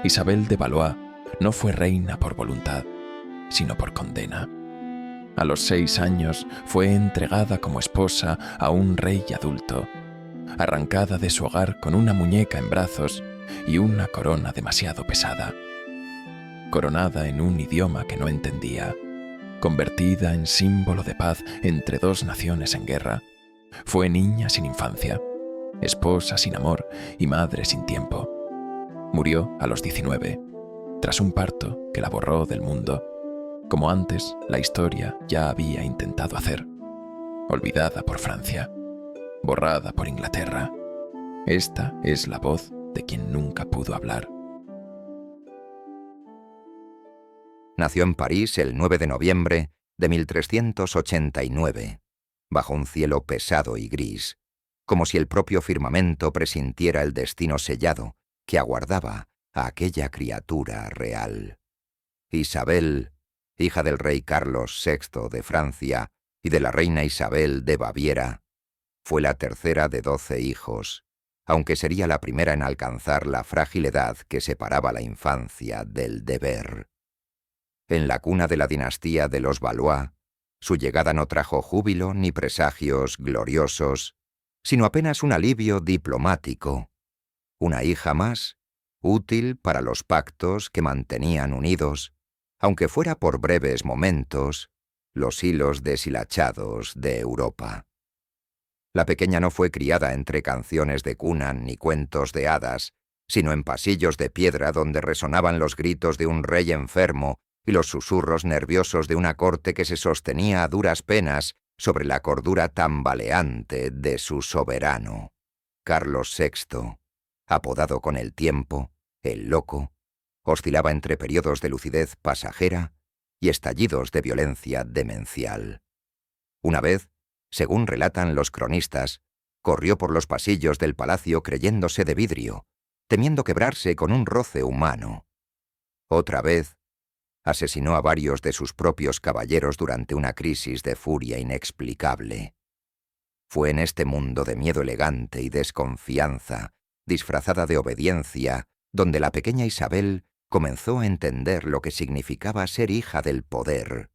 Isabel de Valois no fue reina por voluntad, sino por condena. A los 6 años fue entregada como esposa a un rey adulto, arrancada de su hogar con una muñeca en brazos y una corona demasiado pesada. Coronada en un idioma que no entendía, convertida en símbolo de paz entre dos naciones en guerra, fue niña sin infancia, esposa sin amor y madre sin tiempo. Murió a los 19, tras un parto que la borró del mundo, como antes la historia ya había intentado hacer. Olvidada por Francia, borrada por Inglaterra. Esta es la voz de quien nunca pudo hablar. Nació en París el 9 de noviembre de 1389, bajo un cielo pesado y gris, como si el propio firmamento presintiera el destino sellado que aguardaba a aquella criatura real. Isabel, hija del rey Carlos VI de Francia y de la reina Isabel de Baviera, fue la tercera de 12 hijos, aunque sería la primera en alcanzar la frágil edad que separaba la infancia del deber. En la cuna de la dinastía de los Valois, su llegada no trajo júbilo ni presagios gloriosos, sino apenas un alivio diplomático. Una hija más, útil para los pactos que mantenían unidos, aunque fuera por breves momentos, los hilos deshilachados de Europa. La pequeña no fue criada entre canciones de cuna ni cuentos de hadas, sino en pasillos de piedra donde resonaban los gritos de un rey enfermo y los susurros nerviosos de una corte que se sostenía a duras penas sobre la cordura tambaleante de su soberano. Carlos VI, apodado con el tiempo el Loco, oscilaba entre periodos de lucidez pasajera y estallidos de violencia demencial. Una vez, según relatan los cronistas, corrió por los pasillos del palacio creyéndose de vidrio, temiendo quebrarse con un roce humano. Otra vez, asesinó a varios de sus propios caballeros durante una crisis de furia inexplicable. Fue en este mundo de miedo elegante y desconfianza, disfrazada de obediencia, donde la pequeña Isabel comenzó a entender lo que significaba ser hija del poder.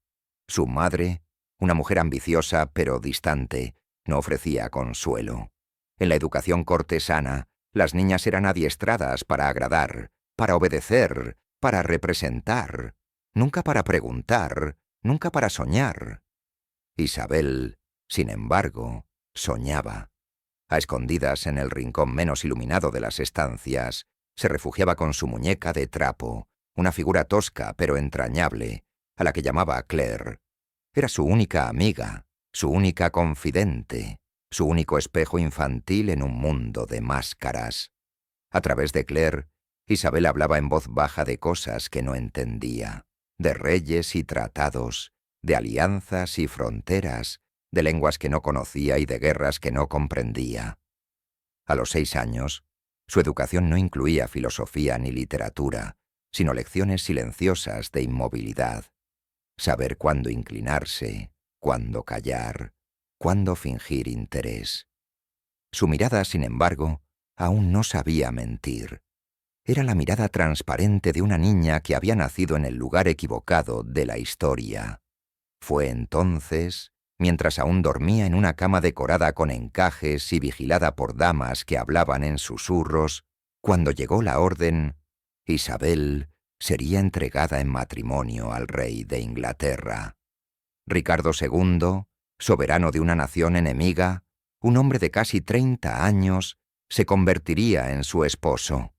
Su madre, una mujer ambiciosa pero distante, no ofrecía consuelo. En la educación cortesana, las niñas eran adiestradas para agradar, para obedecer, para representar, nunca para preguntar, nunca para soñar. Isabel, sin embargo, soñaba. A escondidas en el rincón menos iluminado de las estancias, se refugiaba con su muñeca de trapo, una figura tosca pero entrañable, a la que llamaba Claire. Era su única amiga, su única confidente, su único espejo infantil en un mundo de máscaras. A través de Claire, Isabel hablaba en voz baja de cosas que no entendía, de reyes y tratados, de alianzas y fronteras, de lenguas que no conocía y de guerras que no comprendía. A los 6 años, su educación no incluía filosofía ni literatura, sino lecciones silenciosas de inmovilidad. Saber cuándo inclinarse, cuándo callar, cuándo fingir interés. Su mirada, sin embargo, aún no sabía mentir. Era la mirada transparente de una niña que había nacido en el lugar equivocado de la historia. Fue entonces, mientras aún dormía en una cama decorada con encajes y vigilada por damas que hablaban en susurros, cuando llegó la orden, Isabel sería entregada en matrimonio al rey de Inglaterra. Ricardo II, soberano de una nación enemiga, un hombre de casi 30 años, se convertiría en su esposo.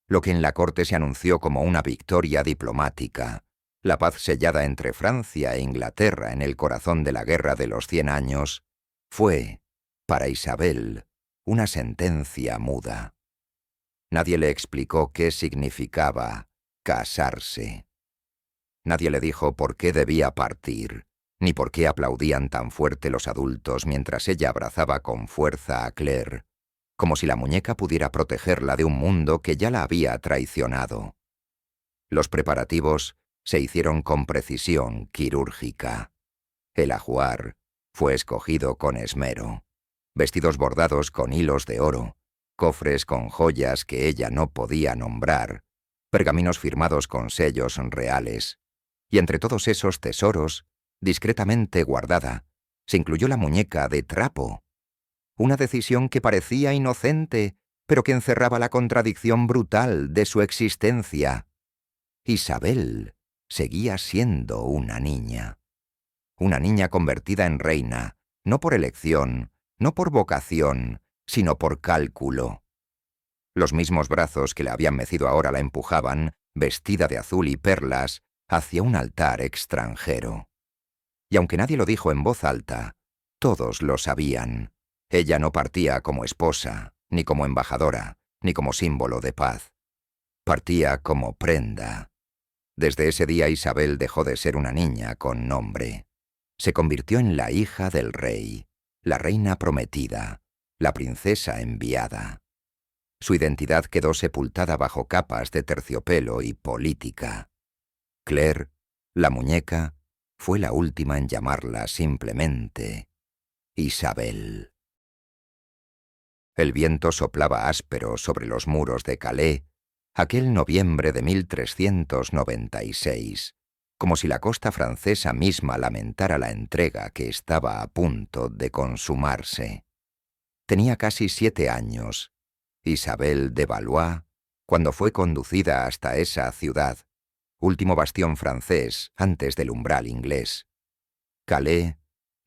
Lo que en la corte se anunció como una victoria diplomática, la paz sellada entre Francia e Inglaterra en el corazón de la Guerra de los 100 años, fue, para Isabel, una sentencia muda. Nadie le explicó qué significaba casarse. Nadie le dijo por qué debía partir, ni por qué aplaudían tan fuerte los adultos mientras ella abrazaba con fuerza a Claire, como si la muñeca pudiera protegerla de un mundo que ya la había traicionado. Los preparativos se hicieron con precisión quirúrgica. El ajuar fue escogido con esmero. Vestidos bordados con hilos de oro, cofres con joyas que ella no podía nombrar, pergaminos firmados con sellos reales, y entre todos esos tesoros, discretamente guardada, se incluyó la muñeca de trapo. Una decisión que parecía inocente, pero que encerraba la contradicción brutal de su existencia. Isabel seguía siendo una niña convertida en reina, no por elección, no por vocación, sino por cálculo. Los mismos brazos que le habían mecido ahora la empujaban, vestida de azul y perlas, hacia un altar extranjero. Y aunque nadie lo dijo en voz alta, todos lo sabían. Ella no partía como esposa, ni como embajadora, ni como símbolo de paz. Partía como prenda. Desde ese día Isabel dejó de ser una niña con nombre. Se convirtió en la hija del rey, la reina prometida, la princesa enviada. Su identidad quedó sepultada bajo capas de terciopelo y política. Claire, la muñeca, fue la última en llamarla simplemente Isabel. El viento soplaba áspero sobre los muros de Calais aquel noviembre de 1396, como si la costa francesa misma lamentara la entrega que estaba a punto de consumarse. Tenía casi 7 años, Isabel de Valois, cuando fue conducida hasta esa ciudad, último bastión francés antes del umbral inglés. Calais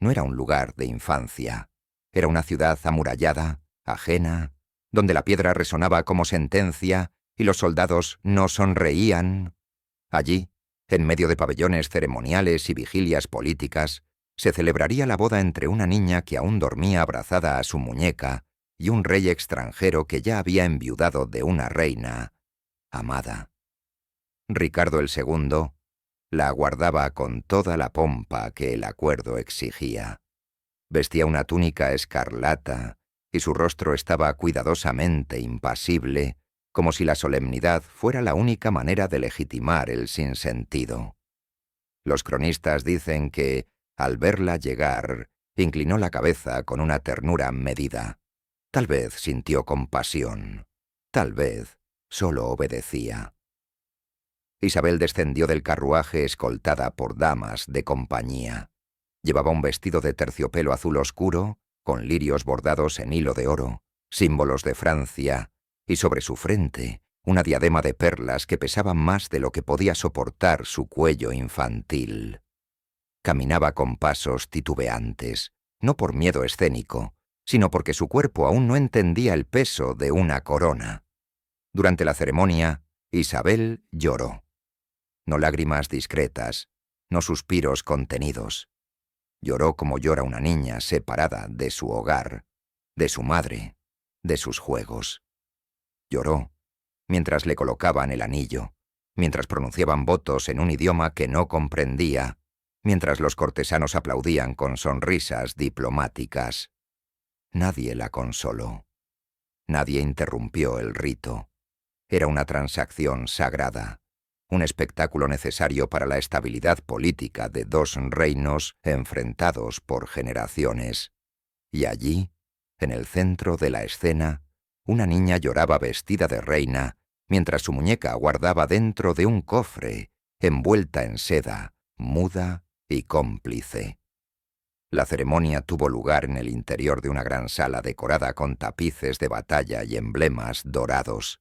no era un lugar de infancia, era una ciudad amurallada, ajena, donde la piedra resonaba como sentencia y los soldados no sonreían. Allí, en medio de pabellones ceremoniales y vigilias políticas, se celebraría la boda entre una niña que aún dormía abrazada a su muñeca y un rey extranjero que ya había enviudado de una reina amada. Ricardo II la aguardaba con toda la pompa que el acuerdo exigía. Vestía una túnica escarlata y su rostro estaba cuidadosamente impasible, como si la solemnidad fuera la única manera de legitimar el sinsentido. Los cronistas dicen que, al verla llegar, inclinó la cabeza con una ternura medida. Tal vez sintió compasión, tal vez solo obedecía. Isabel descendió del carruaje escoltada por damas de compañía. Llevaba un vestido de terciopelo azul oscuro, con lirios bordados en hilo de oro, símbolos de Francia, y sobre su frente una diadema de perlas que pesaba más de lo que podía soportar su cuello infantil. Caminaba con pasos titubeantes, no por miedo escénico, sino porque su cuerpo aún no entendía el peso de una corona. Durante la ceremonia, Isabel lloró. No lágrimas discretas, no suspiros contenidos. Lloró como llora una niña separada de su hogar, de su madre, de sus juegos. Lloró mientras le colocaban el anillo, mientras pronunciaban votos en un idioma que no comprendía, mientras los cortesanos aplaudían con sonrisas diplomáticas. Nadie la consoló. Nadie interrumpió el rito. Era una transacción sagrada, un espectáculo necesario para la estabilidad política de dos reinos enfrentados por generaciones. Y allí, en el centro de la escena, una niña lloraba vestida de reina, mientras su muñeca guardaba dentro de un cofre, envuelta en seda, muda y cómplice. La ceremonia tuvo lugar en el interior de una gran sala decorada con tapices de batalla y emblemas dorados.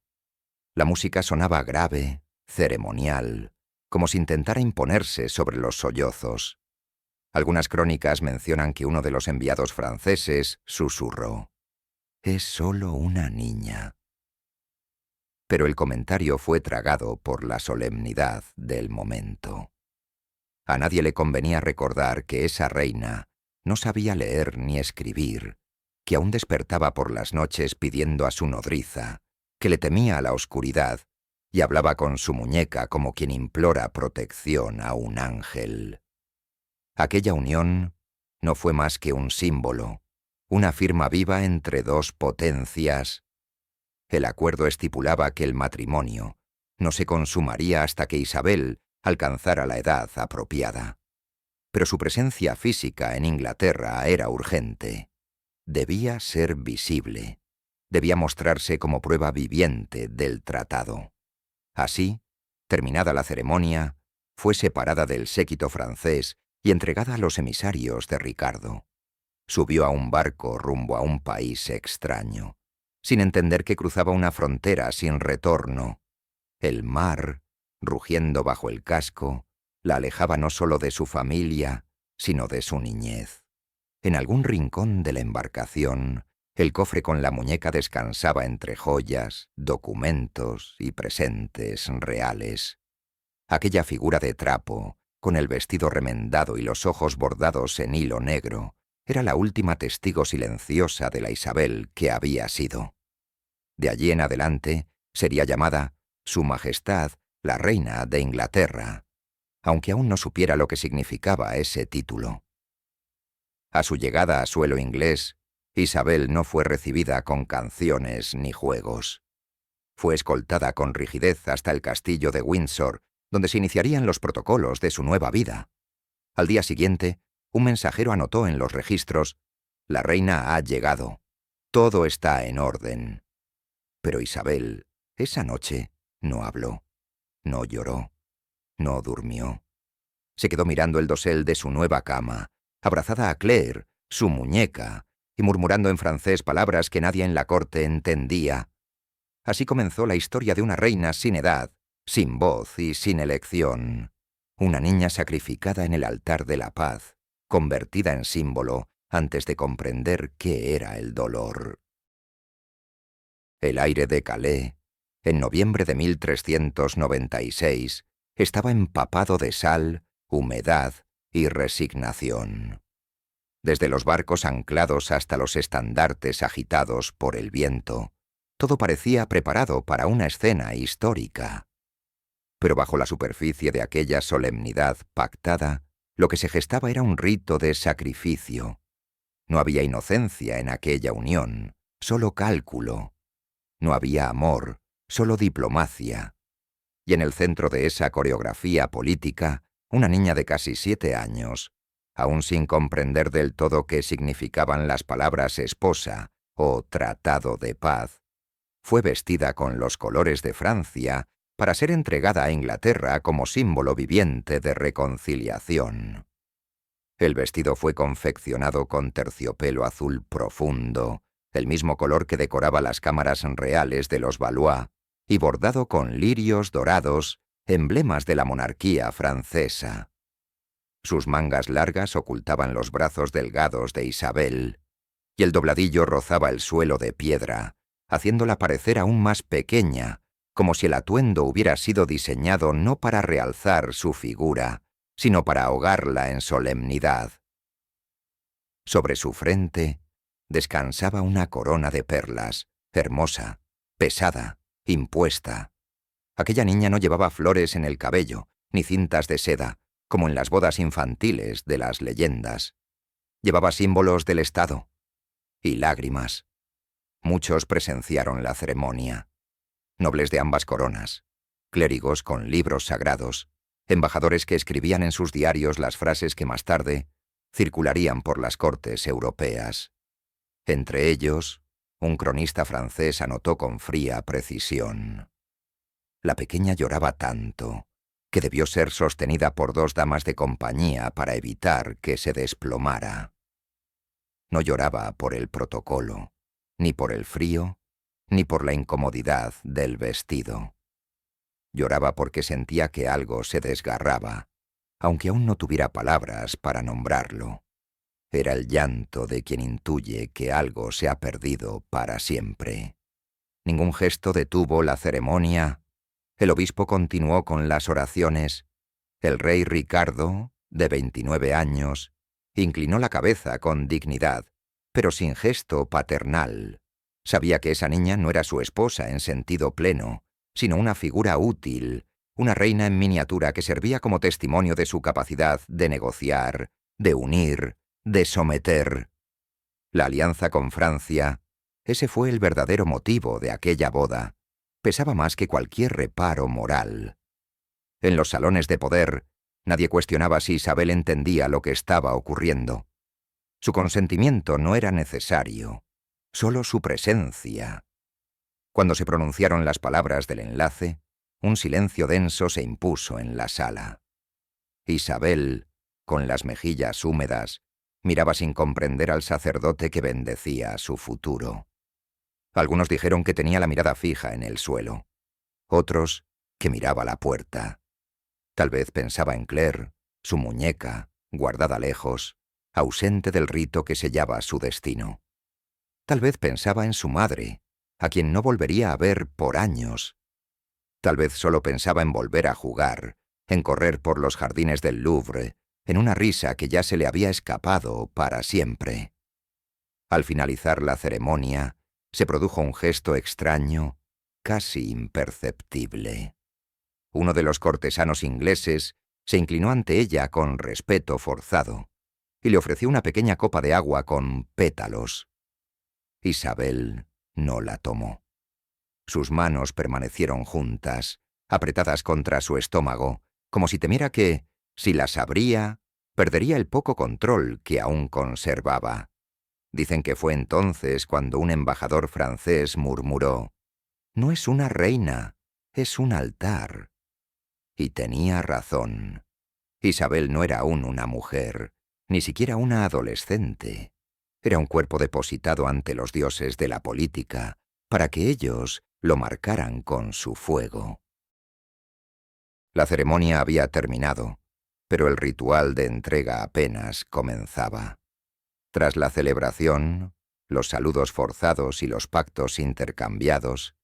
La música sonaba grave, ceremonial, como si intentara imponerse sobre los sollozos. Algunas crónicas mencionan que uno de los enviados franceses susurró: «Es solo una niña». Pero el comentario fue tragado por la solemnidad del momento. A nadie le convenía recordar que esa reina no sabía leer ni escribir, que aún despertaba por las noches pidiendo a su nodriza, que le temía a la oscuridad y hablaba con su muñeca como quien implora protección a un ángel. Aquella unión no fue más que un símbolo, una firma viva entre dos potencias. El acuerdo estipulaba que el matrimonio no se consumaría hasta que Isabel alcanzara la edad apropiada. Pero su presencia física en Inglaterra era urgente. Debía ser visible. Debía mostrarse como prueba viviente del tratado. Así, terminada la ceremonia, fue separada del séquito francés y entregada a los emisarios de Ricardo. Subió a un barco rumbo a un país extraño, sin entender que cruzaba una frontera sin retorno. El mar, rugiendo bajo el casco, la alejaba no solo de su familia, sino de su niñez. En algún rincón de la embarcación, el cofre con la muñeca descansaba entre joyas, documentos y presentes reales. Aquella figura de trapo, con el vestido remendado y los ojos bordados en hilo negro, era la última testigo silenciosa de la Isabel que había sido. De allí en adelante sería llamada Su Majestad la Reina de Inglaterra, aunque aún no supiera lo que significaba ese título. A su llegada a suelo inglés, Isabel no fue recibida con canciones ni juegos. Fue escoltada con rigidez hasta el castillo de Windsor, donde se iniciarían los protocolos de su nueva vida. Al día siguiente, un mensajero anotó en los registros: «La reina ha llegado. Todo está en orden». Pero Isabel, esa noche, no habló, no lloró, no durmió. Se quedó mirando el dosel de su nueva cama, abrazada a Claire, su muñeca, y murmurando en francés palabras que nadie en la corte entendía. Así comenzó la historia de una reina sin edad, sin voz y sin elección. Una niña sacrificada en el altar de la paz, convertida en símbolo antes de comprender qué era el dolor. El aire de Calais, en noviembre de 1396, estaba empapado de sal, humedad y resignación. Desde los barcos anclados hasta los estandartes agitados por el viento, todo parecía preparado para una escena histórica. Pero bajo la superficie de aquella solemnidad pactada, lo que se gestaba era un rito de sacrificio. No había inocencia en aquella unión, solo cálculo. No había amor, solo diplomacia. Y en el centro de esa coreografía política, una niña de casi 7 años, aún sin comprender del todo qué significaban las palabras esposa o tratado de paz, fue vestida con los colores de Francia para ser entregada a Inglaterra como símbolo viviente de reconciliación. El vestido fue confeccionado con terciopelo azul profundo, el mismo color que decoraba las cámaras reales de los Valois, y bordado con lirios dorados, emblemas de la monarquía francesa. Sus mangas largas ocultaban los brazos delgados de Isabel, y el dobladillo rozaba el suelo de piedra, haciéndola parecer aún más pequeña, como si el atuendo hubiera sido diseñado no para realzar su figura, sino para ahogarla en solemnidad. Sobre su frente descansaba una corona de perlas, hermosa, pesada, impuesta. Aquella niña no llevaba flores en el cabello, ni cintas de seda, como en las bodas infantiles de las leyendas. Llevaba símbolos del Estado y lágrimas. Muchos presenciaron la ceremonia. Nobles de ambas coronas, clérigos con libros sagrados, embajadores que escribían en sus diarios las frases que más tarde circularían por las cortes europeas. Entre ellos, un cronista francés anotó con fría precisión: «La pequeña lloraba tanto que debió ser sostenida por 2 damas de compañía para evitar que se desplomara». No lloraba por el protocolo, ni por el frío, ni por la incomodidad del vestido. Lloraba porque sentía que algo se desgarraba, aunque aún no tuviera palabras para nombrarlo. Era el llanto de quien intuye que algo se ha perdido para siempre. Ningún gesto detuvo la ceremonia. El obispo continuó con las oraciones. El rey Ricardo, de 29 años, inclinó la cabeza con dignidad, pero sin gesto paternal. Sabía que esa niña no era su esposa en sentido pleno, sino una figura útil, una reina en miniatura que servía como testimonio de su capacidad de negociar, de unir, de someter. La alianza con Francia, ese fue el verdadero motivo de aquella boda, pesaba más que cualquier reparo moral. En los salones de poder, nadie cuestionaba si Isabel entendía lo que estaba ocurriendo. Su consentimiento no era necesario, solo su presencia. Cuando se pronunciaron las palabras del enlace, Un silencio denso se impuso en la sala. Isabel, con las mejillas húmedas, miraba sin comprender al sacerdote que bendecía su futuro. Algunos dijeron que tenía la mirada fija en el suelo. Otros, que miraba la puerta. Tal vez pensaba en Claire, su muñeca, guardada lejos, ausente del rito que sellaba su destino. Tal vez pensaba en su madre, a quien no volvería a ver por años. Tal vez solo pensaba en volver a jugar, en correr por los jardines del Louvre, en una risa que ya se le había escapado para siempre. Al finalizar la ceremonia, se produjo un gesto extraño, casi imperceptible. Uno de los cortesanos ingleses se inclinó ante ella con respeto forzado y le ofreció una pequeña copa de agua con pétalos. Isabel no la tomó. Sus manos permanecieron juntas, apretadas contra su estómago, como si temiera que, si las abría, perdería el poco control que aún conservaba. Dicen que fue entonces cuando un embajador francés murmuró: «No es una reina, es un altar». Y tenía razón. Isabel no era aún una mujer, ni siquiera una adolescente. Era un cuerpo depositado ante los dioses de la política, para que ellos lo marcaran con su fuego. La ceremonia había terminado, pero el ritual de entrega apenas comenzaba. Tras la celebración, los saludos forzados y los pactos intercambiados,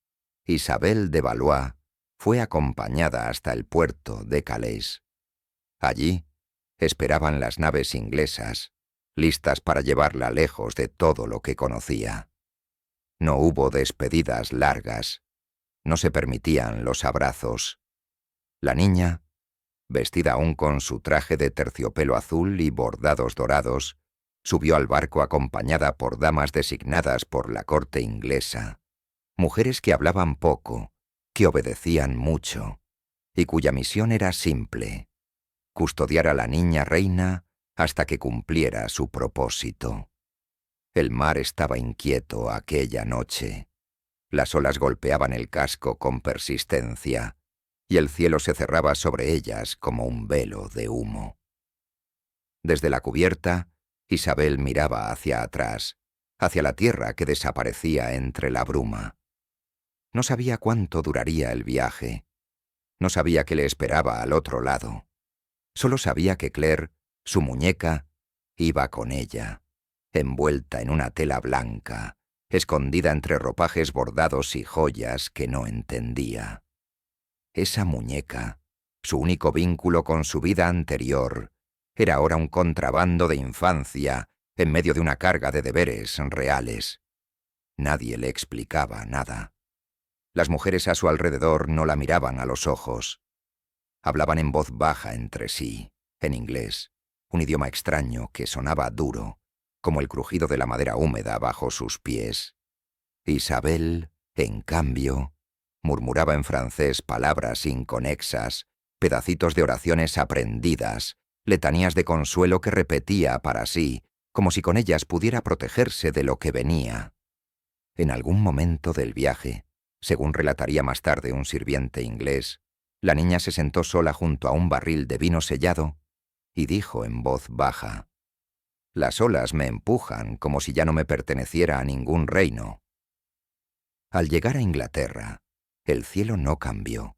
Isabel de Valois fue acompañada hasta el puerto de Calais. Allí esperaban las naves inglesas, listas para llevarla lejos de todo lo que conocía. No hubo despedidas largas, no se permitían los abrazos. La niña, vestida aún con su traje de terciopelo azul y bordados dorados, subió al barco acompañada por damas designadas por la corte inglesa, mujeres que hablaban poco, que obedecían mucho, y cuya misión era simple: custodiar a la niña reina hasta que cumpliera su propósito. El mar estaba inquieto aquella noche. Las olas golpeaban el casco con persistencia, y el cielo se cerraba sobre ellas como un velo de humo. Desde la cubierta, Isabel miraba hacia atrás, hacia la tierra que desaparecía entre la bruma. No sabía cuánto duraría el viaje. No sabía qué le esperaba al otro lado. Solo sabía que Claire, su muñeca, iba con ella, envuelta en una tela blanca, escondida entre ropajes bordados y joyas que no entendía. Esa muñeca, su único vínculo con su vida anterior, era ahora un contrabando de infancia en medio de una carga de deberes reales. Nadie le explicaba nada. Las mujeres a su alrededor no la miraban a los ojos. Hablaban en voz baja entre sí, en inglés, un idioma extraño que sonaba duro, como el crujido de la madera húmeda bajo sus pies. Isabel, en cambio, murmuraba en francés palabras inconexas, pedacitos de oraciones aprendidas, letanías de consuelo que repetía para sí, como si con ellas pudiera protegerse de lo que venía. En algún momento del viaje, según relataría más tarde un sirviente inglés, la niña se sentó sola junto a un barril de vino sellado y dijo en voz baja: «Las olas me empujan como si ya no me perteneciera a ningún reino». Al llegar a Inglaterra, el cielo no cambió.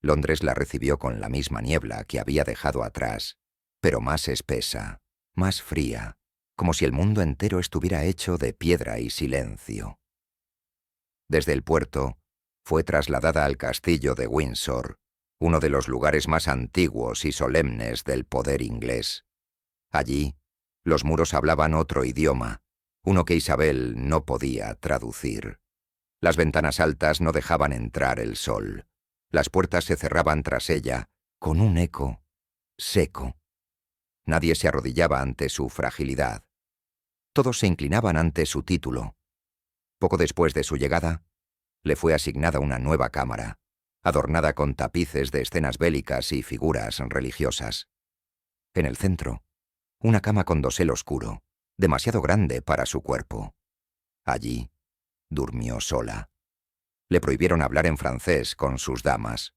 Londres la recibió con la misma niebla que había dejado atrás, pero más espesa, más fría, como si el mundo entero estuviera hecho de piedra y silencio. Desde el puerto, fue trasladada al castillo de Windsor, uno de los lugares más antiguos y solemnes del poder inglés. Allí, los muros hablaban otro idioma, uno que Isabel no podía traducir. Las ventanas altas no dejaban entrar el sol. Las puertas se cerraban tras ella, con un eco seco. Nadie se arrodillaba ante su fragilidad. Todos se inclinaban ante su título. Poco después de su llegada, le fue asignada una nueva cámara, adornada con tapices de escenas bélicas y figuras religiosas. En el centro, una cama con dosel oscuro, demasiado grande para su cuerpo. Allí, durmió sola. Le prohibieron hablar en francés con sus damas.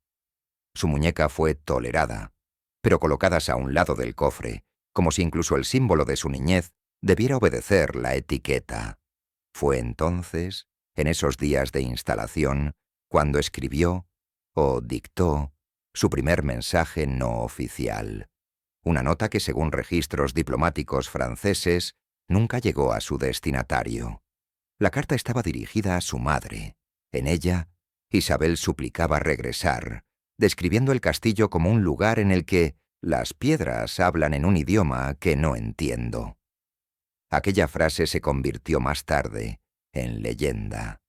Su muñeca fue tolerada, pero colocadas a un lado del cofre, como si incluso el símbolo de su niñez debiera obedecer la etiqueta. Fue entonces, en esos días de instalación, cuando escribió o dictó su primer mensaje no oficial. Una nota que, según registros diplomáticos franceses, nunca llegó a su destinatario. La carta estaba dirigida a su madre. En ella, Isabel suplicaba regresar, describiendo el castillo como un lugar en el que las piedras hablan en un idioma que no entiendo. Aquella frase se convirtió más tarde en leyenda,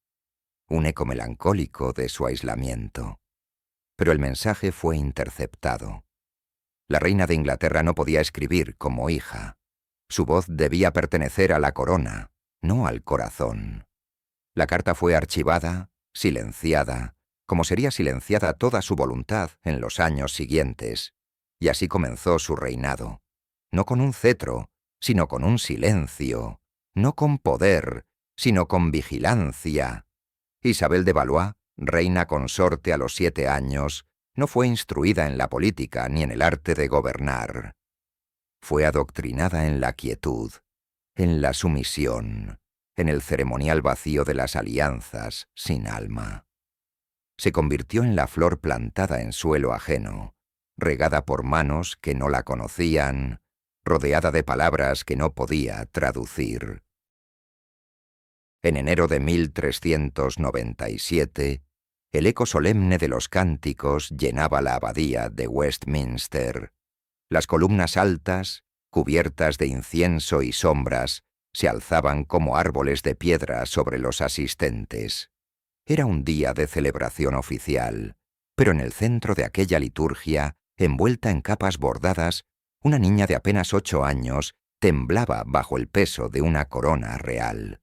un eco melancólico de su aislamiento. Pero el mensaje fue interceptado. La reina de Inglaterra no podía escribir como hija. Su voz debía pertenecer a la corona, no al corazón. La carta fue archivada, silenciada, como sería silenciada toda su voluntad en los años siguientes, y así comenzó su reinado, no con un cetro, sino con un silencio, no con poder, sino con vigilancia. Isabel de Valois, reina consorte a los 7 años, no fue instruida en la política ni en el arte de gobernar. Fue adoctrinada en la quietud, en la sumisión, en el ceremonial vacío de las alianzas sin alma. Se convirtió en la flor plantada en suelo ajeno, regada por manos que no la conocían, rodeada de palabras que no podía traducir. En enero de 1397, el eco solemne de los cánticos llenaba la abadía de Westminster. Las columnas altas, cubiertas de incienso y sombras, se alzaban como árboles de piedra sobre los asistentes. Era un día de celebración oficial, pero en el centro de aquella liturgia, envuelta en capas bordadas, una niña de apenas 8 años temblaba bajo el peso de una corona real.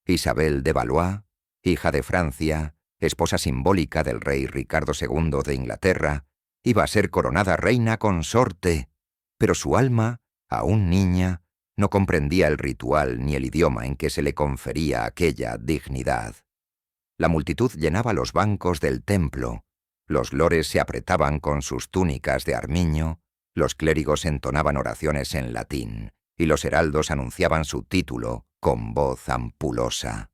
Isabel de Valois, hija de Francia, esposa simbólica del rey Ricardo II de Inglaterra, iba a ser coronada reina consorte, pero su alma, aún niña, no comprendía el ritual ni el idioma en que se le confería aquella dignidad. La multitud llenaba los bancos del templo, los lores se apretaban con sus túnicas de armiño, los clérigos entonaban oraciones en latín, y los heraldos anunciaban su título con voz ampulosa.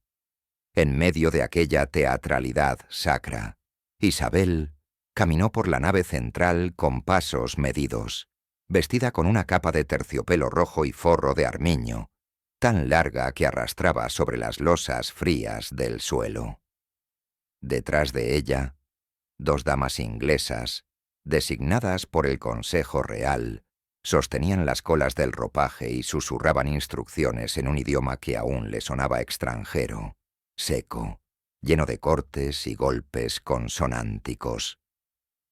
En medio de aquella teatralidad sacra, Isabel caminó por la nave central con pasos medidos, vestida con una capa de terciopelo rojo y forro de armiño, tan larga que arrastraba sobre las losas frías del suelo. Detrás de ella, 2 damas inglesas, designadas por el Consejo Real, sostenían las colas del ropaje y susurraban instrucciones en un idioma que aún le sonaba extranjero, seco, lleno de cortes y golpes consonánticos.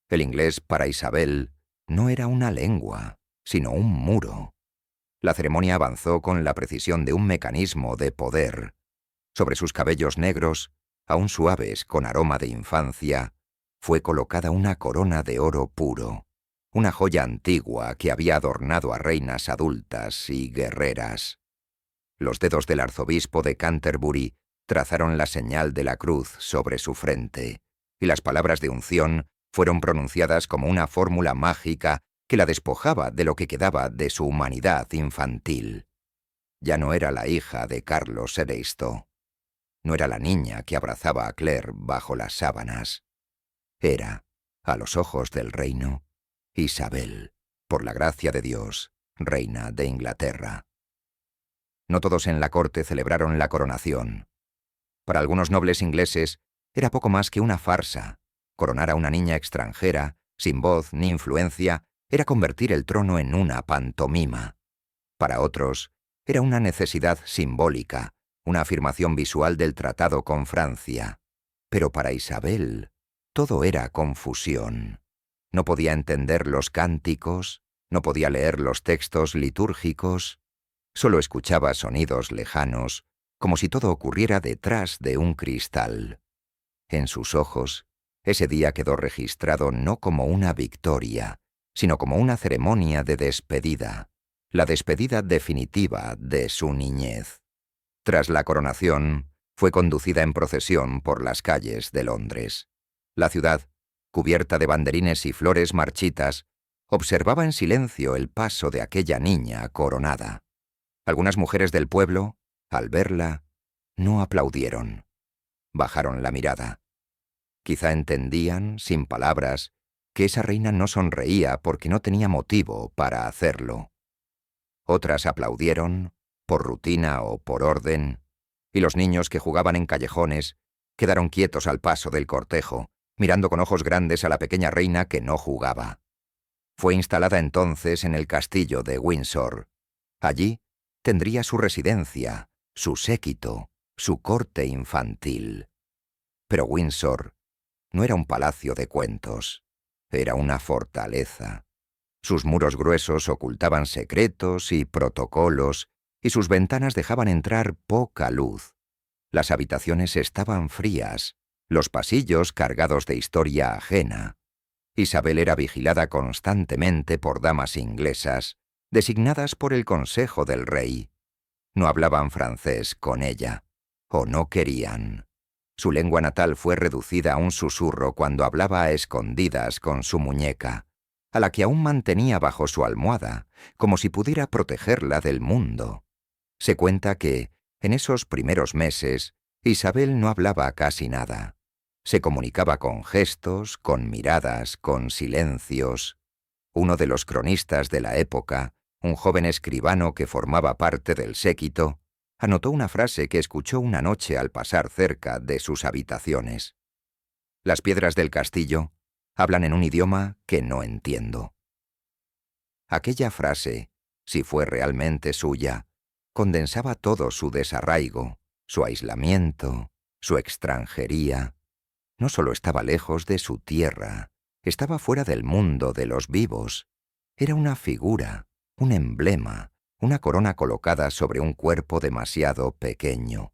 El inglés para Isabel no era una lengua, sino un muro. La ceremonia avanzó con la precisión de un mecanismo de poder. Sobre sus cabellos negros, aún suaves con aroma de infancia, fue colocada una corona de oro puro, una joya antigua que había adornado a reinas adultas y guerreras. Los dedos del arzobispo de Canterbury trazaron la señal de la cruz sobre su frente, y las palabras de unción fueron pronunciadas como una fórmula mágica que la despojaba de lo que quedaba de su humanidad infantil. Ya no era la hija de Carlos VI. No era la niña que abrazaba a Claire bajo las sábanas. Era, a los ojos del reino, Isabel, por la gracia de Dios, reina de Inglaterra. No todos en la corte celebraron la coronación. Para algunos nobles ingleses era poco más que una farsa. Coronar a una niña extranjera, sin voz ni influencia, era convertir el trono en una pantomima. Para otros, era una necesidad simbólica, una afirmación visual del tratado con Francia. Pero para Isabel, todo era confusión. No podía entender los cánticos, no podía leer los textos litúrgicos, solo escuchaba sonidos lejanos, como si todo ocurriera detrás de un cristal. En sus ojos, ese día quedó registrado no como una victoria, sino como una ceremonia de despedida, la despedida definitiva de su niñez. Tras la coronación, fue conducida en procesión por las calles de Londres. La ciudad, cubierta de banderines y flores marchitas, observaba en silencio el paso de aquella niña coronada. Algunas mujeres del pueblo, al verla, no aplaudieron. Bajaron la mirada. Quizá entendían, sin palabras, que esa reina no sonreía porque no tenía motivo para hacerlo. Otras aplaudieron, por rutina o por orden, y los niños que jugaban en callejones quedaron quietos al paso del cortejo, mirando con ojos grandes a la pequeña reina que no jugaba. Fue instalada entonces en el castillo de Windsor. Allí tendría su residencia, su séquito, su corte infantil. Pero Windsor no era un palacio de cuentos, era una fortaleza. Sus muros gruesos ocultaban secretos y protocolos, y sus ventanas dejaban entrar poca luz. Las habitaciones estaban frías, los pasillos cargados de historia ajena. Isabel era vigilada constantemente por damas inglesas, designadas por el consejo del rey. No hablaban francés con ella, o no querían. Su lengua natal fue reducida a un susurro cuando hablaba a escondidas con su muñeca, a la que aún mantenía bajo su almohada, como si pudiera protegerla del mundo. Se cuenta que, en esos primeros meses, Isabel no hablaba casi nada. Se comunicaba con gestos, con miradas, con silencios. Uno de los cronistas de la época, un joven escribano que formaba parte del séquito, anotó una frase que escuchó una noche al pasar cerca de sus habitaciones. Las piedras del castillo hablan en un idioma que no entiendo. Aquella frase, si fue realmente suya, condensaba todo su desarraigo, su aislamiento, su extranjería. No solo estaba lejos de su tierra, estaba fuera del mundo de los vivos. Era una figura, un emblema, una corona colocada sobre un cuerpo demasiado pequeño.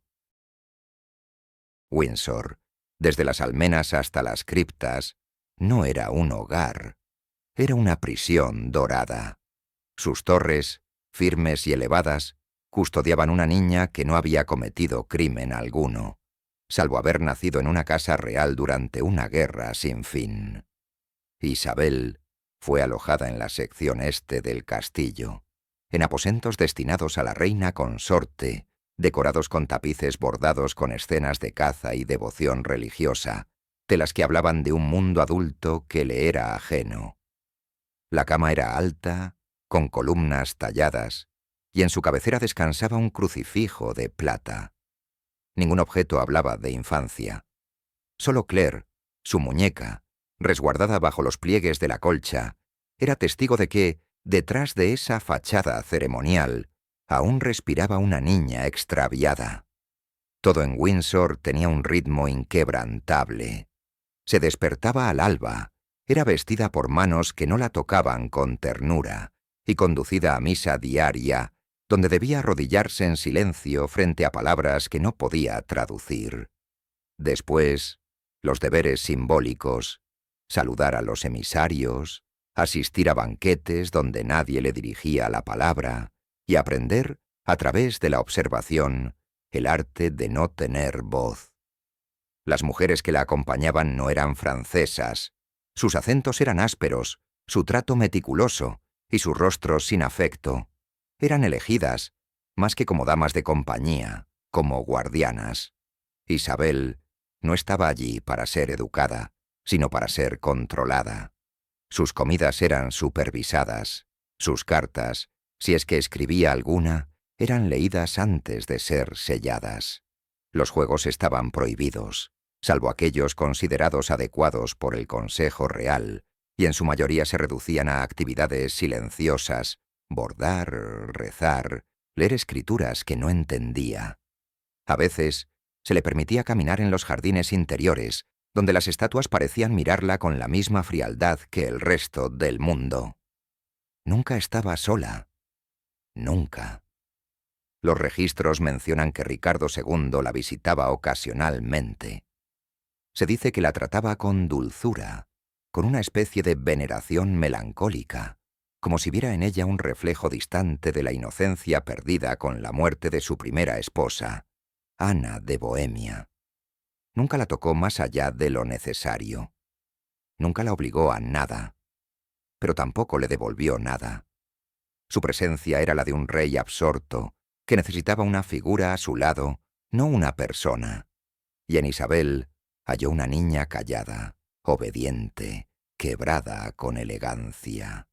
Windsor, desde las almenas hasta las criptas, no era un hogar, era una prisión dorada. Sus torres, firmes y elevadas, custodiaban una niña que no había cometido crimen alguno, salvo haber nacido en una casa real durante una guerra sin fin. Isabel fue alojada en la sección este del castillo, en aposentos destinados a la reina consorte, decorados con tapices bordados con escenas de caza y devoción religiosa, de las que hablaban de un mundo adulto que le era ajeno. La cama era alta, con columnas talladas, y en su cabecera descansaba un crucifijo de plata. Ningún objeto hablaba de infancia. Solo Claire, su muñeca, resguardada bajo los pliegues de la colcha, era testigo de que, detrás de esa fachada ceremonial, aún respiraba una niña extraviada. Todo en Windsor tenía un ritmo inquebrantable. Se despertaba al alba, era vestida por manos que no la tocaban con ternura, y conducida a misa diaria, donde debía arrodillarse en silencio frente a palabras que no podía traducir. Después, los deberes simbólicos, saludar a los emisarios, asistir a banquetes donde nadie le dirigía la palabra, y aprender, a través de la observación, el arte de no tener voz. Las mujeres que la acompañaban no eran francesas, sus acentos eran ásperos, su trato meticuloso, y sus rostros sin afecto. Eran elegidas, más que como damas de compañía, como guardianas. Isabel no estaba allí para ser educada, sino para ser controlada. Sus comidas eran supervisadas, sus cartas, si es que escribía alguna, eran leídas antes de ser selladas. Los juegos estaban prohibidos, salvo aquellos considerados adecuados por el Consejo Real, y en su mayoría se reducían a actividades silenciosas, bordar, rezar, leer escrituras que no entendía. A veces se le permitía caminar en los jardines interiores, donde las estatuas parecían mirarla con la misma frialdad que el resto del mundo. Nunca estaba sola. Nunca. Los registros mencionan que Ricardo II la visitaba ocasionalmente. Se dice que la trataba con dulzura, con una especie de veneración melancólica, como si viera en ella un reflejo distante de la inocencia perdida con la muerte de su primera esposa, Ana de Bohemia. Nunca la tocó más allá de lo necesario. Nunca la obligó a nada, pero tampoco le devolvió nada. Su presencia era la de un rey absorto, que necesitaba una figura a su lado, no una persona. Y en Isabel halló una niña callada, obediente, quebrada con elegancia.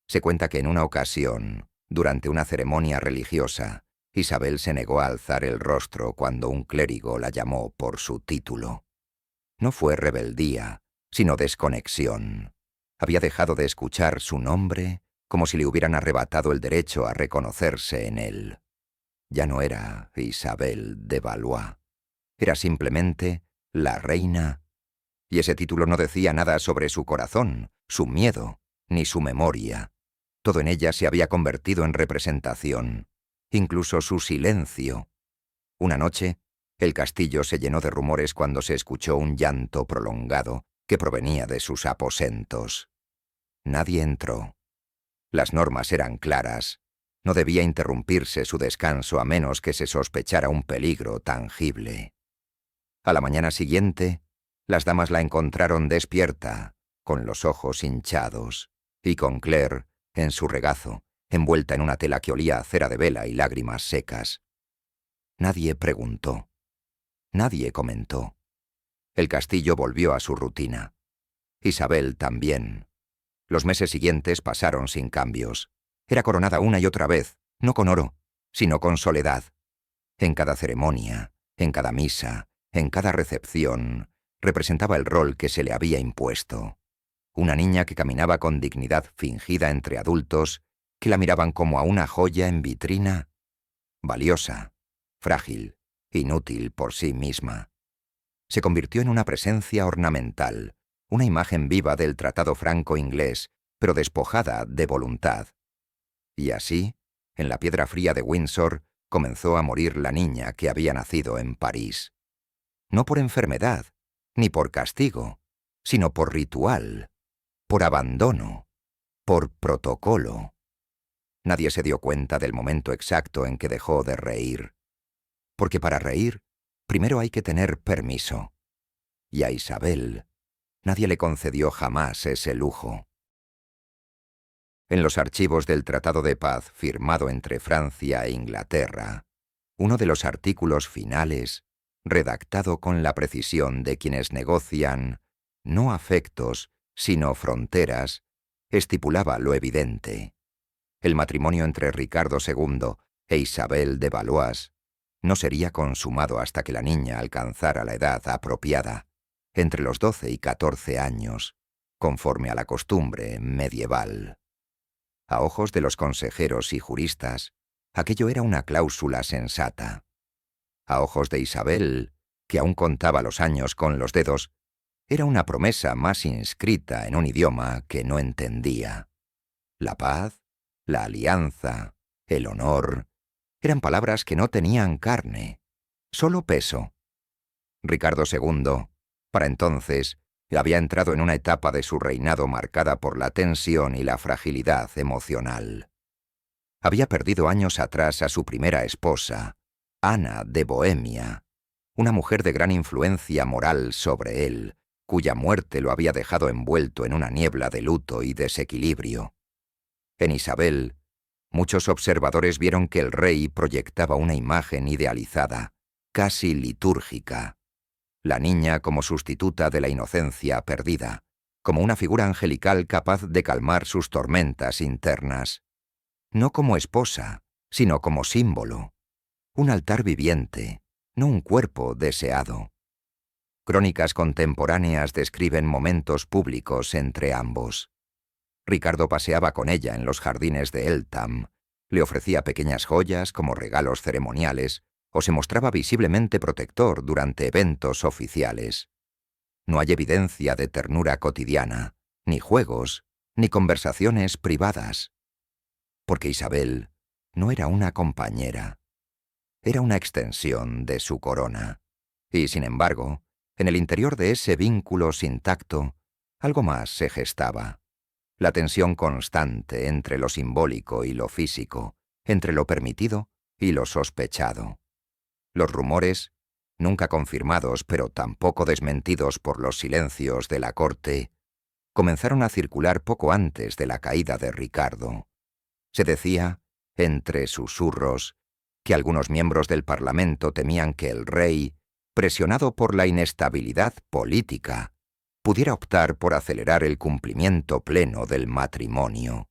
Se cuenta que en una ocasión, durante una ceremonia religiosa, Isabel se negó a alzar el rostro cuando un clérigo la llamó por su título. No fue rebeldía, sino desconexión. Había dejado de escuchar su nombre como si le hubieran arrebatado el derecho a reconocerse en él. Ya no era Isabel de Valois. Era simplemente la reina, y ese título no decía nada sobre su corazón, su miedo, ni su memoria. Todo en ella se había convertido en representación, incluso su silencio. Una noche, el castillo se llenó de rumores cuando se escuchó un llanto prolongado que provenía de sus aposentos. Nadie entró. Las normas eran claras. No debía interrumpirse su descanso a menos que se sospechara un peligro tangible. A la mañana siguiente, las damas la encontraron despierta, con los ojos hinchados, y con Claire, en su regazo, envuelta en una tela que olía a cera de vela y lágrimas secas. Nadie preguntó. Nadie comentó. El castillo volvió a su rutina. Isabel también. Los meses siguientes pasaron sin cambios. Era coronada una y otra vez, no con oro, sino con soledad. En cada ceremonia, en cada misa, en cada recepción, representaba el rol que se le había impuesto. Una niña que caminaba con dignidad fingida entre adultos, que la miraban como a una joya en vitrina, valiosa, frágil, inútil por sí misma. Se convirtió en una presencia ornamental, una imagen viva del tratado franco-inglés, pero despojada de voluntad. Y así, en la piedra fría de Windsor, comenzó a morir la niña que había nacido en París. No por enfermedad, ni por castigo, sino por ritual, por abandono, por protocolo. Nadie se dio cuenta del momento exacto en que dejó de reír. Porque para reír, primero hay que tener permiso. Y a Isabel, nadie le concedió jamás ese lujo. En los archivos del Tratado de Paz firmado entre Francia e Inglaterra, uno de los artículos finales, redactado con la precisión de quienes negocian no afectos, sino fronteras, estipulaba lo evidente. El matrimonio entre Ricardo II e Isabel de Valois no sería consumado hasta que la niña alcanzara la edad apropiada, entre los 12 y 14 años, conforme a la costumbre medieval. A ojos de los consejeros y juristas, aquello era una cláusula sensata. A ojos de Isabel, que aún contaba los años con los dedos, era una promesa más inscrita en un idioma que no entendía. La paz, la alianza, el honor, eran palabras que no tenían carne, solo peso. Ricardo II, para entonces, había entrado en una etapa de su reinado marcada por la tensión y la fragilidad emocional. Había perdido años atrás a su primera esposa, Ana de Bohemia, una mujer de gran influencia moral sobre él, cuya muerte lo había dejado envuelto en una niebla de luto y desequilibrio. En Isabel, muchos observadores vieron que el rey proyectaba una imagen idealizada, casi litúrgica. La niña como sustituta de la inocencia perdida, como una figura angelical capaz de calmar sus tormentas internas. No como esposa, sino como símbolo. Un altar viviente, no un cuerpo deseado. Crónicas contemporáneas describen momentos públicos entre ambos. Ricardo paseaba con ella en los jardines de Eltham, le ofrecía pequeñas joyas como regalos ceremoniales, o se mostraba visiblemente protector durante eventos oficiales. No hay evidencia de ternura cotidiana, ni juegos, ni conversaciones privadas. Porque Isabel no era una compañera, era una extensión de su corona. Y, sin embargo, en el interior de ese vínculo sin tacto, algo más se gestaba. La tensión constante entre lo simbólico y lo físico, entre lo permitido y lo sospechado. Los rumores, nunca confirmados pero tampoco desmentidos por los silencios de la corte, comenzaron a circular poco antes de la caída de Ricardo. Se decía, entre susurros, que algunos miembros del Parlamento temían que el rey, presionado por la inestabilidad política, pudiera optar por acelerar el cumplimiento pleno del matrimonio.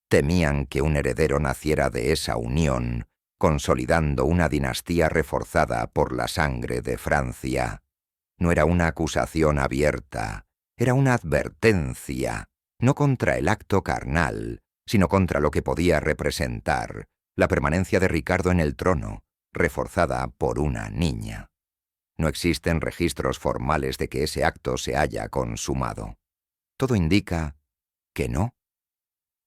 Temían que un heredero naciera de esa unión, consolidando una dinastía reforzada por la sangre de Francia. No era una acusación abierta, era una advertencia, no contra el acto carnal, sino contra lo que podía representar la permanencia de Ricardo en el trono, reforzada por una niña. No existen registros formales de que ese acto se haya consumado. Todo indica que no.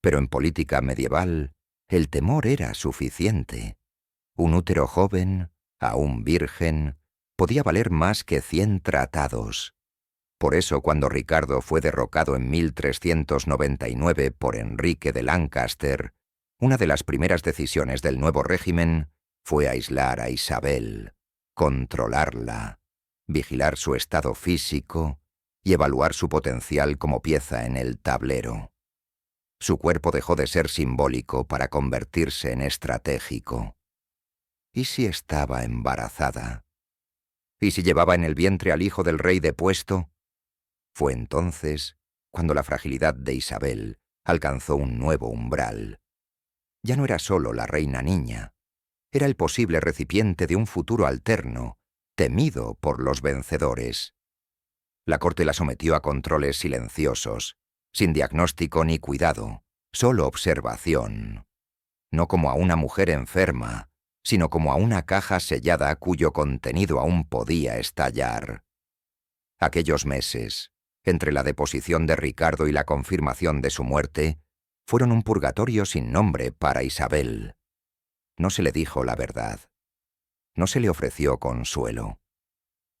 Pero en política medieval, el temor era suficiente. Un útero joven, aún virgen, podía valer más que 100 tratados. Por eso, cuando Ricardo fue derrocado en 1399 por Enrique de Lancaster, una de las primeras decisiones del nuevo régimen fue aislar a Isabel, controlarla, vigilar su estado físico y evaluar su potencial como pieza en el tablero. Su cuerpo dejó de ser simbólico para convertirse en estratégico. ¿Y si estaba embarazada? ¿Y si llevaba en el vientre al hijo del rey depuesto? Fue entonces cuando la fragilidad de Isabel alcanzó un nuevo umbral. Ya no era solo la reina niña, era el posible recipiente de un futuro alterno, temido por los vencedores. La corte la sometió a controles silenciosos, sin diagnóstico ni cuidado, solo observación. No como a una mujer enferma, sino como a una caja sellada cuyo contenido aún podía estallar. Aquellos meses, entre la deposición de Ricardo y la confirmación de su muerte, fueron un purgatorio sin nombre para Isabel. No se le dijo la verdad. No se le ofreció consuelo.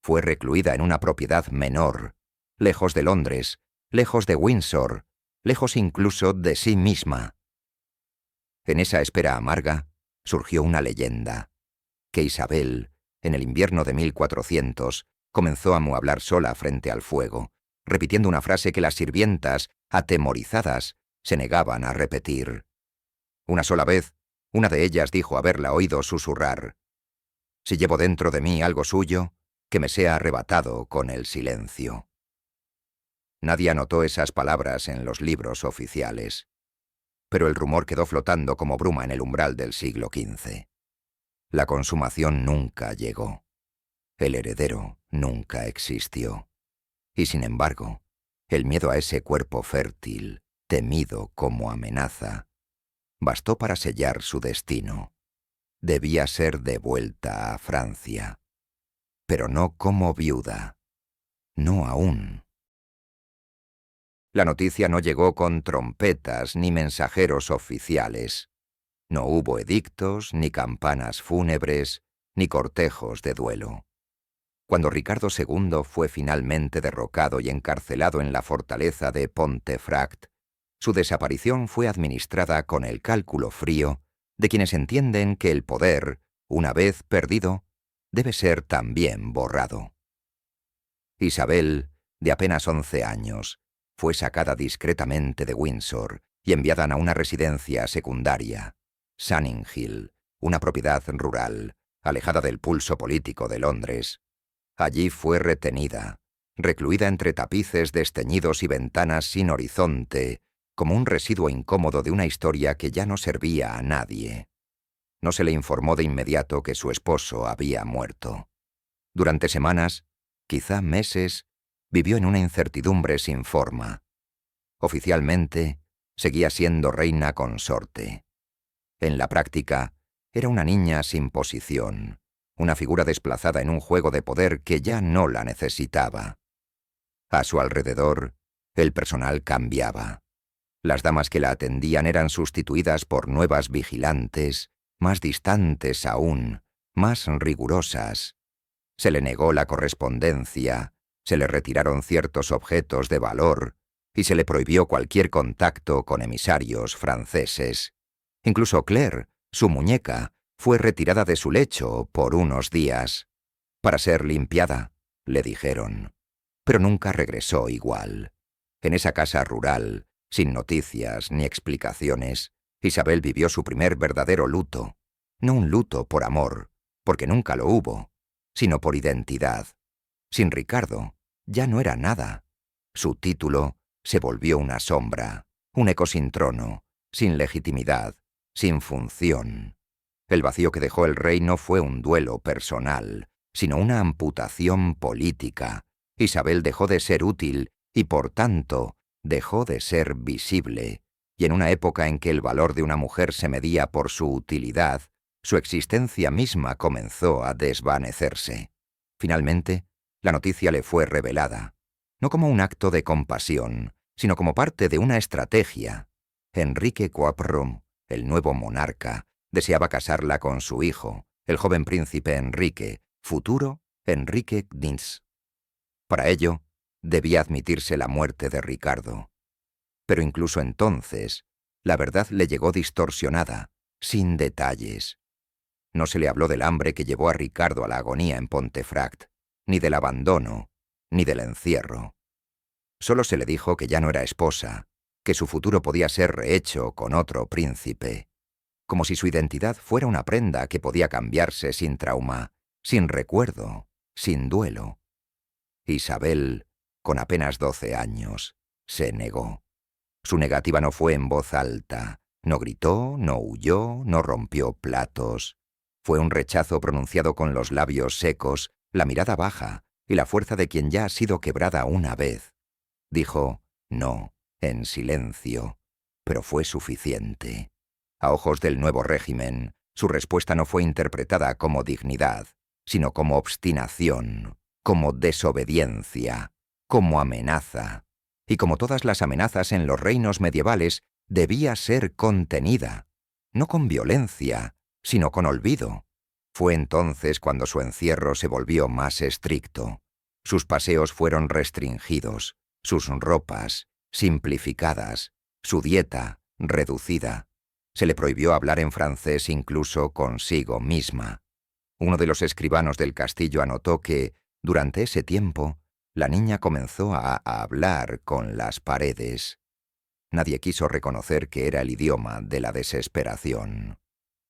Fue recluida en una propiedad menor, lejos de Londres, lejos de Windsor, lejos incluso de sí misma. En esa espera amarga surgió una leyenda, que Isabel, en el invierno de 1400, comenzó a mueblar sola frente al fuego, repitiendo una frase que las sirvientas, atemorizadas, se negaban a repetir. Una sola vez, una de ellas dijo haberla oído susurrar: «Si llevo dentro de mí algo suyo, que me sea arrebatado con el silencio». Nadie anotó esas palabras en los libros oficiales, pero el rumor quedó flotando como bruma en el umbral del siglo XV. La consumación nunca llegó. El heredero nunca existió. Y sin embargo, el miedo a ese cuerpo fértil, temido como amenaza, bastó para sellar su destino. Debía ser devuelta a Francia, pero no como viuda. No aún. La noticia no llegó con trompetas ni mensajeros oficiales. No hubo edictos, ni campanas fúnebres, ni cortejos de duelo. Cuando Ricardo II fue finalmente derrocado y encarcelado en la fortaleza de Pontefract, su desaparición fue administrada con el cálculo frío de quienes entienden que el poder, una vez perdido, debe ser también borrado. Isabel, de apenas 11 años, fue sacada discretamente de Windsor y enviada a una residencia secundaria, Sunning Hill, una propiedad rural, alejada del pulso político de Londres. Allí fue retenida, recluida entre tapices desteñidos y ventanas sin horizonte, como un residuo incómodo de una historia que ya no servía a nadie. No se le informó de inmediato que su esposo había muerto. Durante semanas, quizá meses, vivió en una incertidumbre sin forma. Oficialmente, seguía siendo reina consorte. En la práctica, era una niña sin posición, una figura desplazada en un juego de poder que ya no la necesitaba. A su alrededor, el personal cambiaba. Las damas que la atendían eran sustituidas por nuevas vigilantes, más distantes aún, más rigurosas. Se le negó la correspondencia, se le retiraron ciertos objetos de valor y se le prohibió cualquier contacto con emisarios franceses. Incluso Claire, su muñeca, Fue retirada de su lecho por unos días, para ser limpiada, le dijeron. Pero nunca regresó igual. En esa casa rural, sin noticias ni explicaciones, Isabel vivió su primer verdadero luto. No un luto por amor, porque nunca lo hubo, sino por identidad. Sin Ricardo, ya no era nada. Su título se volvió una sombra, un eco sin trono, sin legitimidad, sin función. El vacío que dejó el rey no fue un duelo personal, sino una amputación política. Isabel dejó de ser útil y, por tanto, dejó de ser visible. Y en una época en que el valor de una mujer se medía por su utilidad, su existencia misma comenzó a desvanecerse. Finalmente, la noticia le fue revelada, no como un acto de compasión, sino como parte de una estrategia. Enrique IV, el nuevo monarca, deseaba casarla con su hijo, el joven príncipe Enrique, futuro Enrique Dins. Para ello, debía admitirse la muerte de Ricardo. Pero incluso entonces, la verdad le llegó distorsionada, sin detalles. No se le habló del hambre que llevó a Ricardo a la agonía en Pontefract, ni del abandono, ni del encierro. Solo se le dijo que ya no era esposa, que su futuro podía ser rehecho con otro príncipe, como si su identidad fuera una prenda que podía cambiarse sin trauma, sin recuerdo, sin duelo. Isabel, con apenas 12 años, se negó. Su negativa no fue en voz alta, no gritó, no huyó, no rompió platos. Fue un rechazo pronunciado con los labios secos, la mirada baja y la fuerza de quien ya ha sido quebrada una vez. Dijo no, en silencio, pero fue suficiente. A ojos del nuevo régimen, su respuesta no fue interpretada como dignidad, sino como obstinación, como desobediencia, como amenaza. Y como todas las amenazas en los reinos medievales, debía ser contenida, no con violencia, sino con olvido. Fue entonces cuando su encierro se volvió más estricto. Sus paseos fueron restringidos, sus ropas simplificadas, su dieta reducida. Se le prohibió hablar en francés incluso consigo misma. Uno de los escribanos del castillo anotó que, durante ese tiempo, la niña comenzó a hablar con las paredes. Nadie quiso reconocer que era el idioma de la desesperación.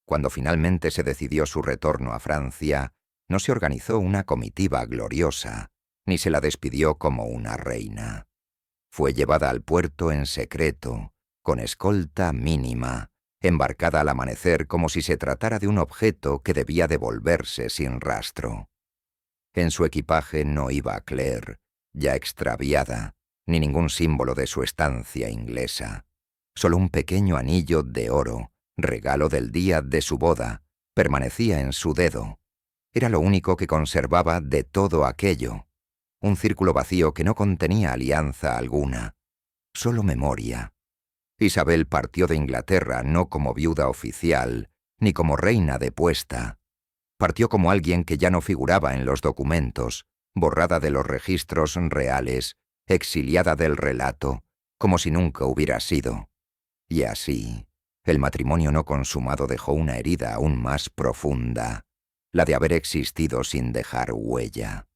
Cuando finalmente se decidió su retorno a Francia, no se organizó una comitiva gloriosa, ni se la despidió como una reina. Fue llevada al puerto en secreto, con escolta mínima, embarcada al amanecer como si se tratara de un objeto que debía devolverse sin rastro. En su equipaje no iba Claire, ya extraviada, ni ningún símbolo de su estancia inglesa. Solo un pequeño anillo de oro, regalo del día de su boda, permanecía en su dedo. Era lo único que conservaba de todo aquello. Un círculo vacío que no contenía alianza alguna, solo memoria. Isabel partió de Inglaterra no como viuda oficial, ni como reina depuesta. Partió como alguien que ya no figuraba en los documentos, borrada de los registros reales, exiliada del relato, como si nunca hubiera sido. Y así, el matrimonio no consumado dejó una herida aún más profunda, la de haber existido sin dejar huella.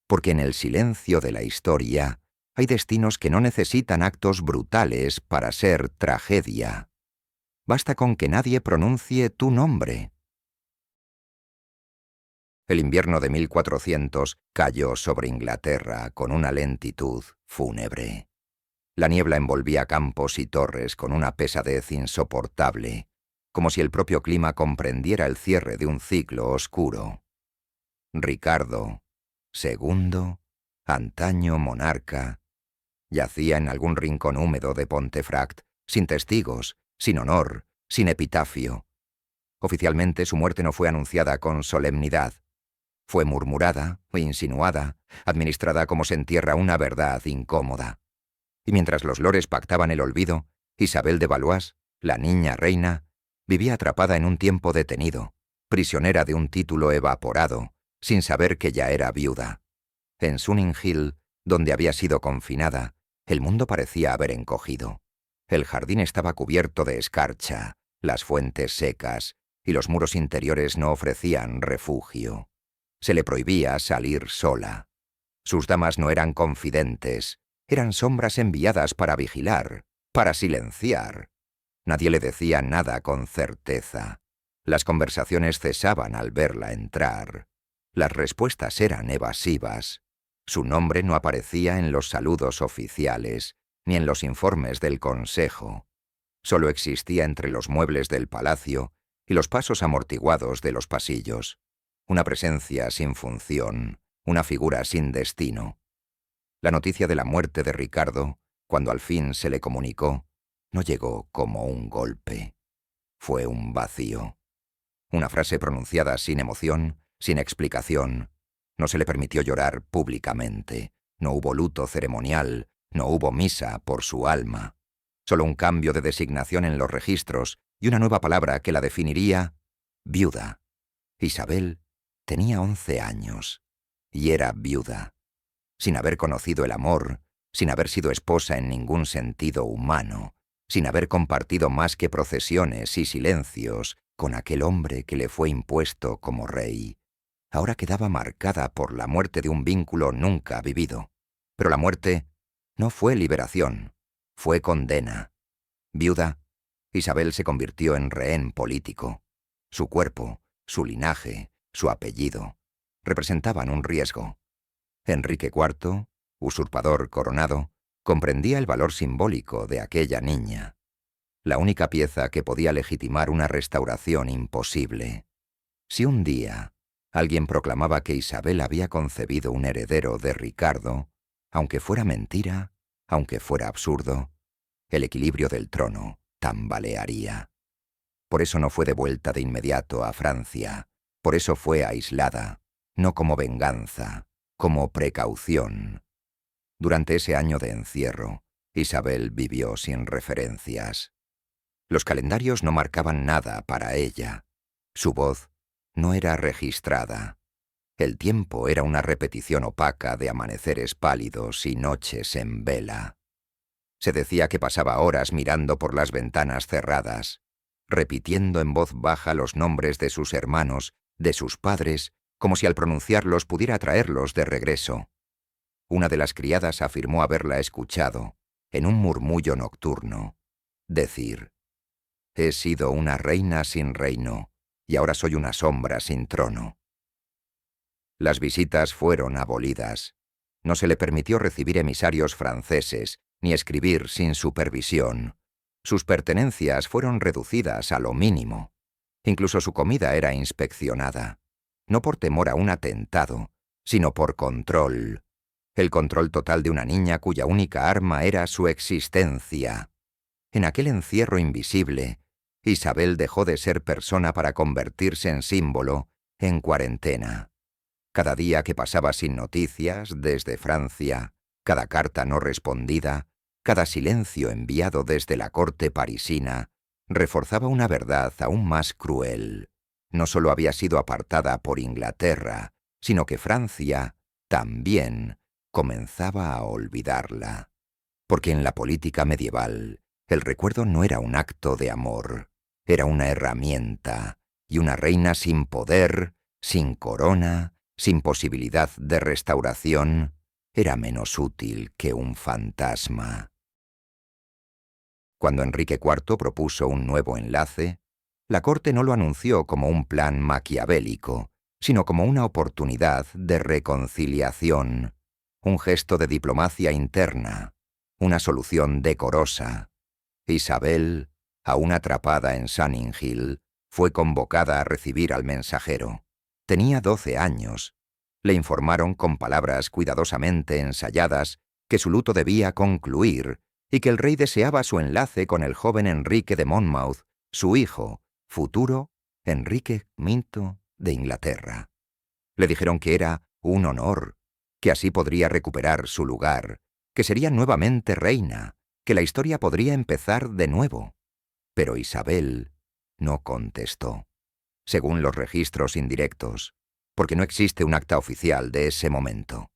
Porque en el silencio de la historia hay destinos que no necesitan actos brutales para ser tragedia. Basta con que nadie pronuncie tu nombre. El invierno de 1400 cayó sobre Inglaterra con una lentitud fúnebre. La niebla envolvía campos y torres con una pesadez insoportable, como si el propio clima comprendiera el cierre de un ciclo oscuro. Ricardo, segundo, antaño monarca, yacía en algún rincón húmedo de Pontefract, sin testigos, sin honor, sin epitafio. Oficialmente su muerte no fue anunciada con solemnidad. Fue murmurada e insinuada, administrada como se entierra una verdad incómoda. Y mientras los lores pactaban el olvido, Isabel de Valois, la niña reina, vivía atrapada en un tiempo detenido, prisionera de un título evaporado, sin saber que ya era viuda. En Sunning Hill, donde había sido confinada, el mundo parecía haber encogido. El jardín estaba cubierto de escarcha, las fuentes secas, y los muros interiores no ofrecían refugio. Se le prohibía salir sola. Sus damas no eran confidentes, eran sombras enviadas para vigilar, para silenciar. Nadie le decía nada con certeza. Las conversaciones cesaban al verla entrar. Las respuestas eran evasivas. Su nombre no aparecía en los saludos oficiales, ni en los informes del consejo. Solo existía entre los muebles del palacio y los pasos amortiguados de los pasillos. Una presencia sin función, una figura sin destino. La noticia de la muerte de Ricardo, cuando al fin se le comunicó, no llegó como un golpe. Fue un vacío. Una frase pronunciada sin emoción, sin explicación. No se le permitió llorar públicamente. No hubo luto ceremonial, no hubo misa por su alma. Solo un cambio de designación en los registros y una nueva palabra que la definiría: viuda. Isabel tenía 11 años y era viuda. Sin haber conocido el amor, sin haber sido esposa en ningún sentido humano, sin haber compartido más que procesiones y silencios con aquel hombre que le fue impuesto como rey, ahora quedaba marcada por la muerte de un vínculo nunca vivido. Pero la muerte no fue liberación, fue condena. Viuda, Isabel se convirtió en rehén político. Su cuerpo, su linaje, su apellido, representaban un riesgo. Enrique IV, usurpador coronado, comprendía el valor simbólico de aquella niña, la única pieza que podía legitimar una restauración imposible. Si un día alguien proclamaba que Isabel había concebido un heredero de Ricardo, aunque fuera mentira, aunque fuera absurdo, el equilibrio del trono tambalearía. Por eso no fue devuelta de inmediato a Francia, por eso fue aislada, no como venganza, como precaución. Durante ese año de encierro, Isabel vivió sin referencias. Los calendarios no marcaban nada para ella. Su voz no era registrada. El tiempo era una repetición opaca de amaneceres pálidos y noches en vela. Se decía que pasaba horas mirando por las ventanas cerradas, repitiendo en voz baja los nombres de sus hermanos, de sus padres, como si al pronunciarlos pudiera traerlos de regreso. Una de las criadas afirmó haberla escuchado, en un murmullo nocturno, decir: «He sido una reina sin reino, y ahora soy una sombra sin trono». Las visitas fueron abolidas. No se le permitió recibir emisarios franceses, ni escribir sin supervisión. Sus pertenencias fueron reducidas a lo mínimo. Incluso su comida era inspeccionada, no por temor a un atentado, sino por control. El control total de una niña cuya única arma era su existencia. En aquel encierro invisible, Isabel dejó de ser persona para convertirse en símbolo, en cuarentena. Cada día que pasaba sin noticias desde Francia, cada carta no respondida, cada silencio enviado desde la corte parisina, reforzaba una verdad aún más cruel. No solo había sido apartada por Inglaterra, sino que Francia también comenzaba a olvidarla. Porque en la política medieval, el recuerdo no era un acto de amor, era una herramienta, y una reina sin poder, sin corona, sin posibilidad de restauración, era menos útil que un fantasma. Cuando Enrique IV propuso un nuevo enlace, la corte no lo anunció como un plan maquiavélico, sino como una oportunidad de reconciliación, un gesto de diplomacia interna, una solución decorosa. Isabel, aún atrapada en Sunnings Hill, fue convocada a recibir al mensajero. Tenía 12 años. Le informaron con palabras cuidadosamente ensayadas que su luto debía concluir y que el rey deseaba su enlace con el joven Enrique de Monmouth, su hijo, futuro Enrique V de Inglaterra. Le dijeron que era un honor, que así podría recuperar su lugar, que sería nuevamente reina, que la historia podría empezar de nuevo. Pero Isabel no contestó, según los registros indirectos, porque no existe un acta oficial de ese momento.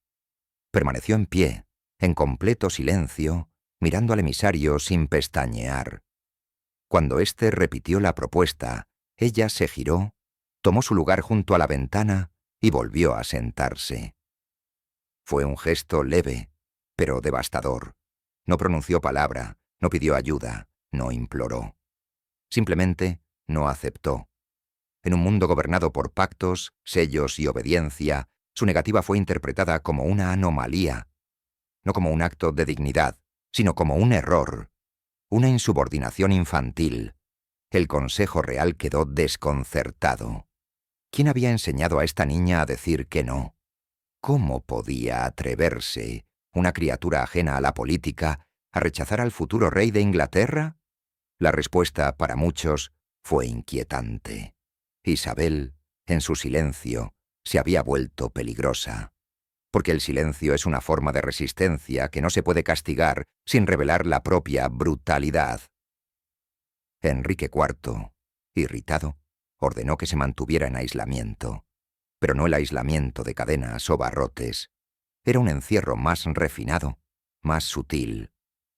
Permaneció en pie, en completo silencio, mirando al emisario sin pestañear. Cuando éste repitió la propuesta, Ella se giró, tomó su lugar junto a la ventana y volvió a sentarse. Fue un gesto leve, pero devastador. No pronunció palabra, no pidió ayuda, no imploró. Simplemente no aceptó. En un mundo gobernado por pactos, sellos y obediencia, su negativa fue interpretada como una anomalía, no como un acto de dignidad, sino como un error, una insubordinación infantil. El Consejo Real quedó desconcertado. ¿Quién había enseñado a esta niña a decir que no? ¿Cómo podía atreverse, una criatura ajena a la política, a rechazar al futuro rey de Inglaterra? La respuesta, para muchos, fue inquietante. Isabel, en su silencio, se había vuelto peligrosa. Porque el silencio es una forma de resistencia que no se puede castigar sin revelar la propia brutalidad. Enrique IV, irritado, ordenó que se mantuviera en aislamiento. Pero no el aislamiento de cadenas o barrotes. Era un encierro más refinado, más sutil.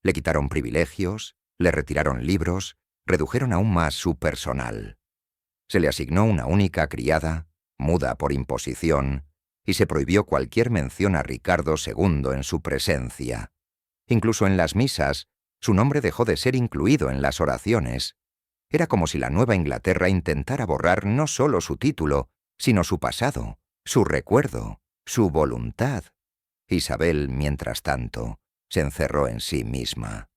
Le quitaron privilegios, le retiraron libros, redujeron aún más su personal. Se le asignó una única criada, muda por imposición, y se prohibió cualquier mención a Ricardo II en su presencia. Incluso en las misas, su nombre dejó de ser incluido en las oraciones. Era como si la Nueva Inglaterra intentara borrar no solo su título, sino su pasado, su recuerdo, su voluntad. Isabel, mientras tanto, se encerró en sí misma.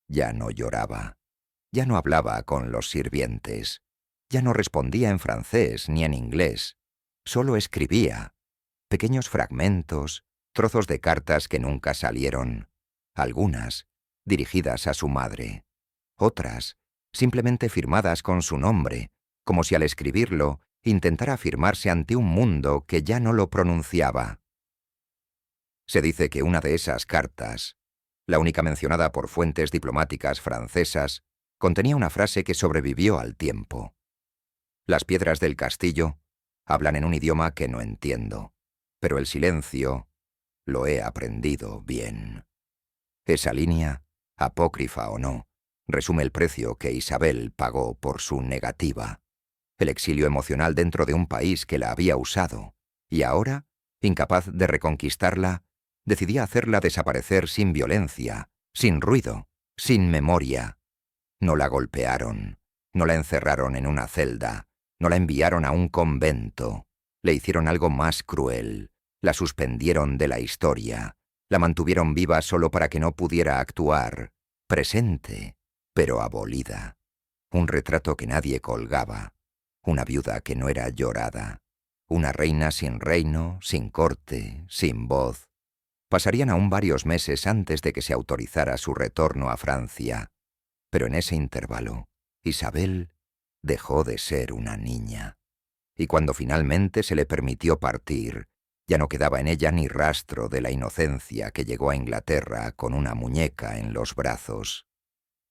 Ya no lloraba. Ya no hablaba con los sirvientes. Ya no respondía en francés ni en inglés. Solo escribía. Pequeños fragmentos, trozos de cartas que nunca salieron. Algunas, dirigidas a su madre. Otras, simplemente firmadas con su nombre, como si al escribirlo intentara afirmarse ante un mundo que ya no lo pronunciaba. Se dice que una de esas cartas, la única mencionada por fuentes diplomáticas francesas, contenía una frase que sobrevivió al tiempo. Las piedras del castillo hablan en un idioma que no entiendo, pero el silencio lo he aprendido bien. Esa línea, apócrifa o no, resume el precio que Isabel pagó por su negativa. El exilio emocional dentro de un país que la había usado, y ahora, incapaz de reconquistarla, decidía hacerla desaparecer sin violencia, sin ruido, sin memoria. No la golpearon, no la encerraron en una celda, no la enviaron a un convento. Le hicieron algo más cruel, la suspendieron de la historia, la mantuvieron viva solo para que no pudiera actuar, presente, pero abolida. Un retrato que nadie colgaba. Una viuda que no era llorada, una reina sin reino, sin corte, sin voz. Pasarían aún varios meses antes de que se autorizara su retorno a Francia. Pero en ese intervalo, Isabel dejó de ser una niña. Y cuando finalmente se le permitió partir, ya no quedaba en ella ni rastro de la inocencia que llegó a Inglaterra con una muñeca en los brazos.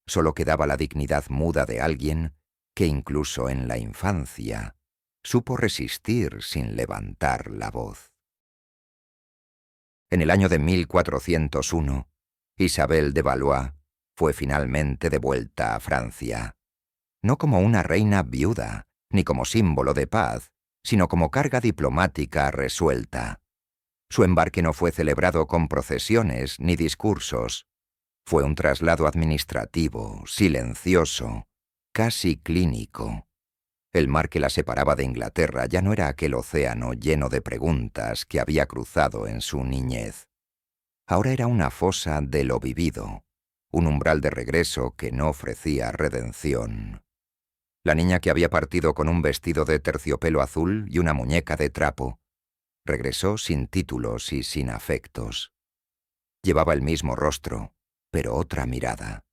Solo quedaba la dignidad muda de alguien que incluso en la infancia supo resistir sin levantar la voz. En el año de 1401, Isabel de Valois fue finalmente devuelta a Francia, no como una reina viuda, ni como símbolo de paz, sino como carga diplomática resuelta. Su embarque no fue celebrado con procesiones ni discursos. Fue un traslado administrativo, silencioso, casi clínico. El mar que la separaba de Inglaterra ya no era aquel océano lleno de preguntas que había cruzado en su niñez. Ahora era una fosa de lo vivido, un umbral de regreso que no ofrecía redención. La niña que había partido con un vestido de terciopelo azul y una muñeca de trapo, regresó sin títulos y sin afectos. Llevaba el mismo rostro, pero otra mirada.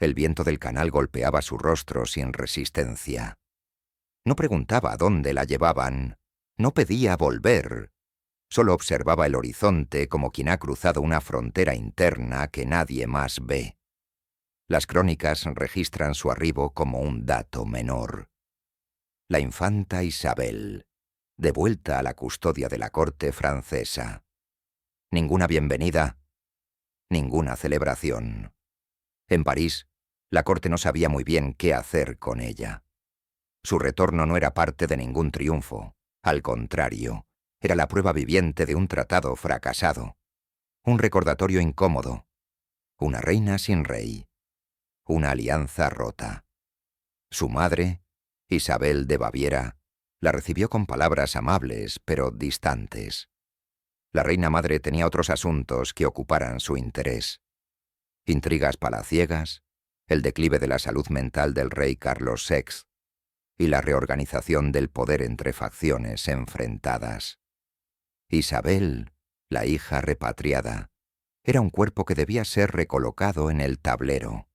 El viento del canal golpeaba su rostro sin resistencia. No preguntaba dónde la llevaban, no pedía volver. Solo observaba el horizonte como quien ha cruzado una frontera interna que nadie más ve. Las crónicas registran su arribo como un dato menor. La infanta Isabel, de vuelta a la custodia de la corte francesa. Ninguna bienvenida, ninguna celebración. En París, la corte no sabía muy bien qué hacer con ella. Su retorno no era parte de ningún triunfo. Al contrario, era la prueba viviente de un tratado fracasado. Un recordatorio incómodo. Una reina sin rey. Una alianza rota. Su madre, Isabel de Baviera, la recibió con palabras amables pero distantes. La reina madre tenía otros asuntos que ocuparan su interés. Intrigas palaciegas, el declive de la salud mental del rey Carlos VI y la reorganización del poder entre facciones enfrentadas. Isabel, la hija repatriada, era un cuerpo que debía ser recolocado en el tablero.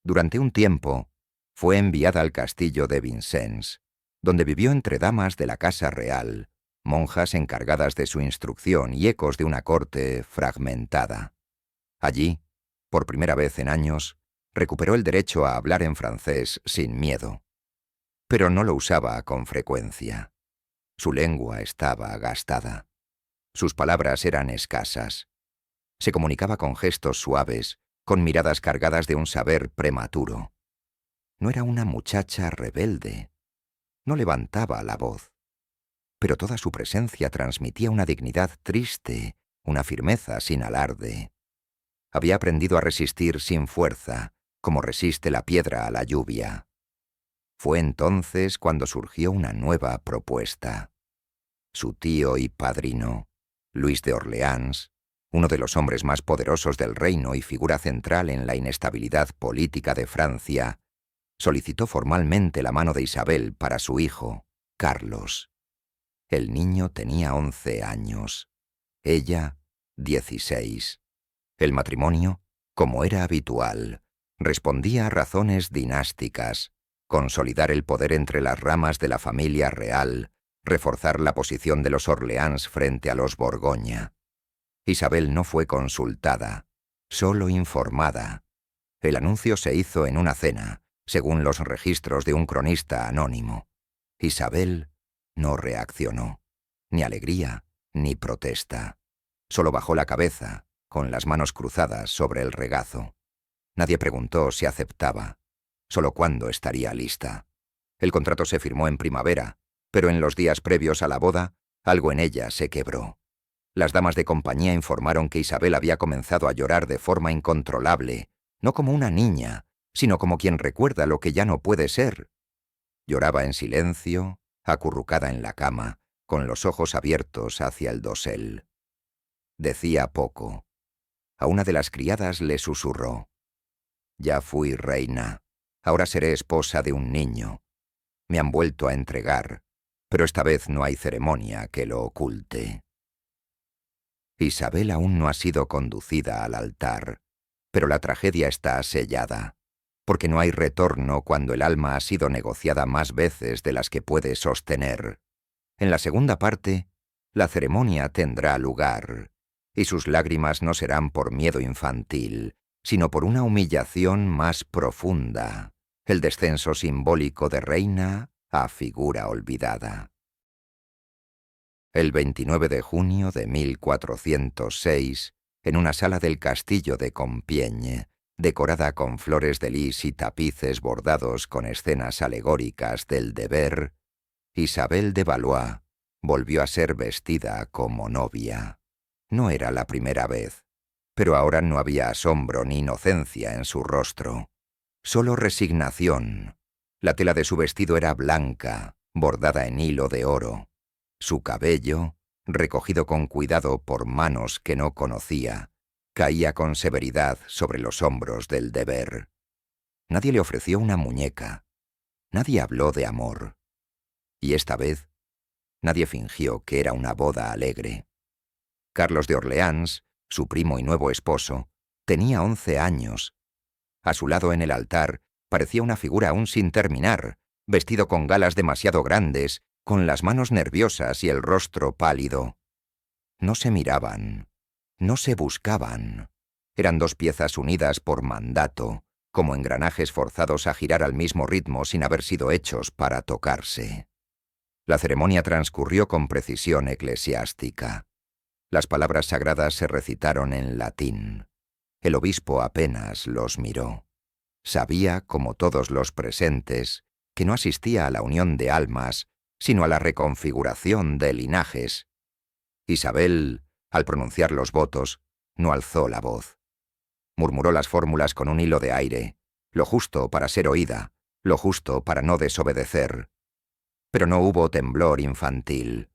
Durante un tiempo, fue enviada al castillo de Vincennes, donde vivió entre damas de la casa real, monjas encargadas de su instrucción y ecos de una corte fragmentada. Allí, por primera vez en años, recuperó el derecho a hablar en francés sin miedo. Pero no lo usaba con frecuencia. Su lengua estaba gastada. Sus palabras eran escasas. Se comunicaba con gestos suaves, con miradas cargadas de un saber prematuro. No era una muchacha rebelde. No levantaba la voz. Pero toda su presencia transmitía una dignidad triste, una firmeza sin alarde. Había aprendido a resistir sin fuerza, como resiste la piedra a la lluvia. Fue entonces cuando surgió una nueva propuesta. Su tío y padrino, Luis de Orleans, uno de los hombres más poderosos del reino y figura central en la inestabilidad política de Francia, solicitó formalmente la mano de Isabel para su hijo, Carlos. El niño tenía 11 años, ella 16. El matrimonio, como era habitual, respondía a razones dinásticas, consolidar el poder entre las ramas de la familia real, reforzar la posición de los Orleans frente a los Borgoña. Isabel no fue consultada, solo informada. El anuncio se hizo en una cena, según los registros de un cronista anónimo. Isabel no reaccionó, ni alegría ni protesta. Solo bajó la cabeza, con las manos cruzadas sobre el regazo. Nadie preguntó si aceptaba, solo cuándo estaría lista. El contrato se firmó en primavera, pero en los días previos a la boda, algo en ella se quebró. Las damas de compañía informaron que Isabel había comenzado a llorar de forma incontrolable, no como una niña, sino como quien recuerda lo que ya no puede ser. Lloraba en silencio, acurrucada en la cama, con los ojos abiertos hacia el dosel. Decía poco. A una de las criadas le susurró: «Ya fui reina, ahora seré esposa de un niño. Me han vuelto a entregar, pero esta vez no hay ceremonia que lo oculte». Isabel aún no ha sido conducida al altar, pero la tragedia está sellada, porque no hay retorno cuando el alma ha sido negociada más veces de las que puede sostener. En la segunda parte, la ceremonia tendrá lugar, y sus lágrimas no serán por miedo infantil, sino por una humillación más profunda, el descenso simbólico de reina a figura olvidada. El 29 de junio de 1406, en una sala del castillo de Compiègne, decorada con flores de lis y tapices bordados con escenas alegóricas del deber, Isabel de Valois volvió a ser vestida como novia. No era la primera vez, pero ahora no había asombro ni inocencia en su rostro, solo resignación. La tela de su vestido era blanca, bordada en hilo de oro. Su cabello, recogido con cuidado por manos que no conocía, caía con severidad sobre los hombros del deber. Nadie le ofreció una muñeca. Nadie habló de amor. Y esta vez, nadie fingió que era una boda alegre. Carlos de Orleans, su primo y nuevo esposo, tenía 11 años. A su lado en el altar parecía una figura aún sin terminar, vestido con galas demasiado grandes, con las manos nerviosas y el rostro pálido. No se miraban, no se buscaban. Eran dos piezas unidas por mandato, como engranajes forzados a girar al mismo ritmo sin haber sido hechos para tocarse. La ceremonia transcurrió con precisión eclesiástica. Las palabras sagradas se recitaron en latín. El obispo apenas los miró. Sabía, como todos los presentes, que no asistía a la unión de almas, sino a la reconfiguración de linajes. Isabel, al pronunciar los votos, no alzó la voz. Murmuró las fórmulas con un hilo de aire, lo justo para ser oída, lo justo para no desobedecer. Pero no hubo temblor infantil.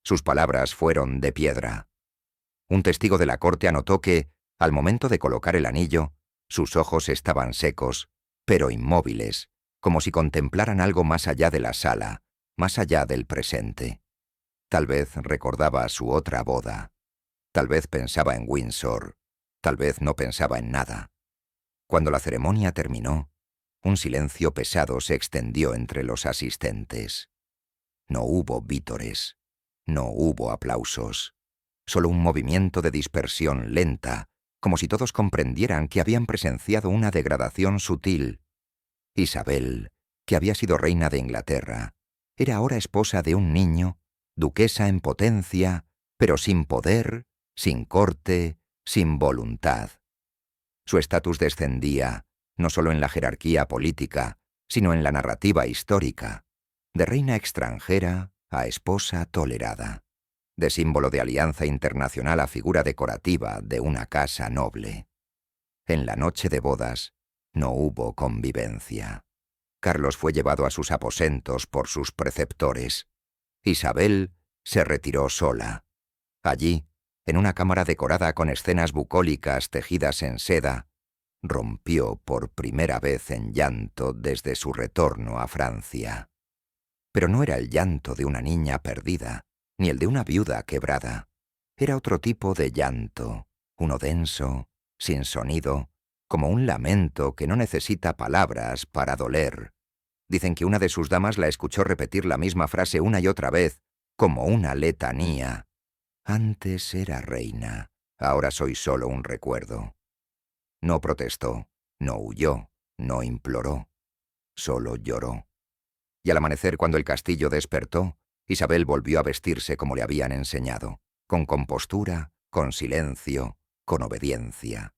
Sus palabras fueron de piedra. Un testigo de la corte anotó que, al momento de colocar el anillo, sus ojos estaban secos, pero inmóviles, como si contemplaran algo más allá de la sala, más allá del presente. Tal vez recordaba su otra boda. Tal vez pensaba en Windsor. Tal vez no pensaba en nada. Cuando la ceremonia terminó, un silencio pesado se extendió entre los asistentes. No hubo vítores. No hubo aplausos. Solo un movimiento de dispersión lenta, como si todos comprendieran que habían presenciado una degradación sutil. Isabel, que había sido reina de Inglaterra, era ahora esposa de un niño, duquesa en potencia, pero sin poder, sin corte, sin voluntad. Su estatus descendía, no solo en la jerarquía política, sino en la narrativa histórica, de reina extranjera a esposa tolerada, de símbolo de alianza internacional a figura decorativa de una casa noble. En la noche de bodas no hubo convivencia. Carlos fue llevado a sus aposentos por sus preceptores. Isabel se retiró sola. Allí, en una cámara decorada con escenas bucólicas tejidas en seda, rompió por primera vez en llanto desde su retorno a Francia. Pero no era el llanto de una niña perdida, ni el de una viuda quebrada. Era otro tipo de llanto, uno denso, sin sonido, como un lamento que no necesita palabras para doler. Dicen que una de sus damas la escuchó repetir la misma frase una y otra vez, como una letanía. Antes era reina, ahora soy solo un recuerdo. No protestó, no huyó, no imploró, solo lloró. Y al amanecer, cuando el castillo despertó, Isabel volvió a vestirse como le habían enseñado, con compostura, con silencio, con obediencia.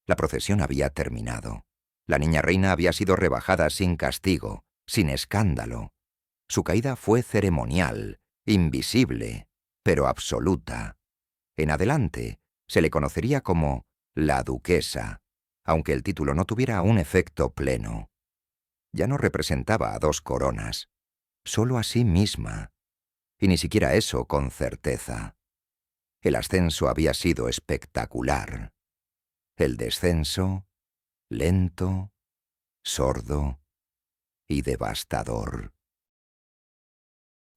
La procesión había terminado. La niña reina había sido rebajada sin castigo, sin escándalo. Su caída fue ceremonial, invisible, pero absoluta. En adelante se le conocería como la duquesa, aunque el título no tuviera un efecto pleno. Ya no representaba a dos coronas, solo a sí misma, y ni siquiera eso con certeza. El ascenso había sido espectacular. El descenso, lento, sordo y devastador.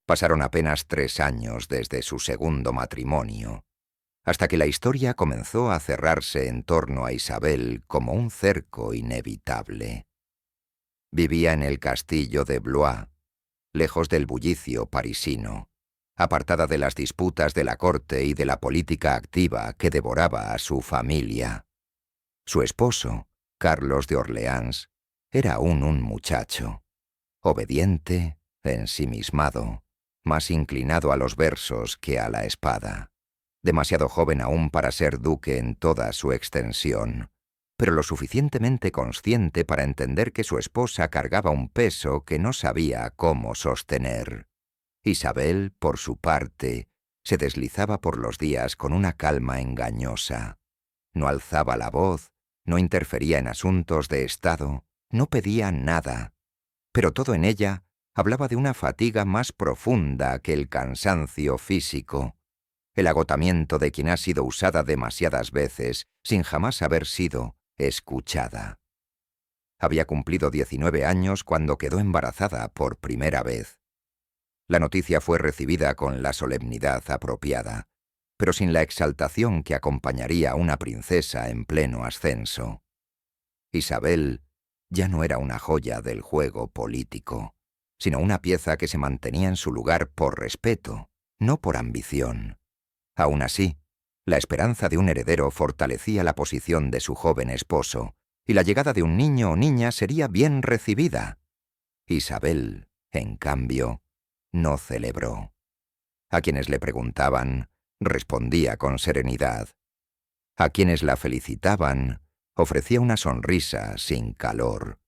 Pasaron apenas 3 años desde su segundo matrimonio, hasta que la historia comenzó a cerrarse en torno a Isabel como un cerco inevitable. Vivía en el castillo de Blois, lejos del bullicio parisino, apartada de las disputas de la corte y de la política activa que devoraba a su familia. Su esposo, Carlos de Orleans, era aún un muchacho, obediente, ensimismado, más inclinado a los versos que a la espada, demasiado joven aún para ser duque en toda su extensión, pero lo suficientemente consciente para entender que su esposa cargaba un peso que no sabía cómo sostener. Isabel, por su parte, se deslizaba por los días con una calma engañosa. No alzaba la voz, no interfería en asuntos de Estado, no pedía nada, pero todo en ella hablaba de una fatiga más profunda que el cansancio físico, el agotamiento de quien ha sido usada demasiadas veces sin jamás haber sido escuchada. Había cumplido 19 años cuando quedó embarazada por primera vez. La noticia fue recibida con la solemnidad apropiada, pero sin la exaltación que acompañaría a una princesa en pleno ascenso. Isabel ya no era una joya del juego político, sino una pieza que se mantenía en su lugar por respeto, no por ambición. Aún así, la esperanza de un heredero fortalecía la posición de su joven esposo, y la llegada de un niño o niña sería bien recibida. Isabel, en cambio, no celebró. A quienes le preguntaban, respondía con serenidad. A quienes la felicitaban, ofrecía una sonrisa sin calor.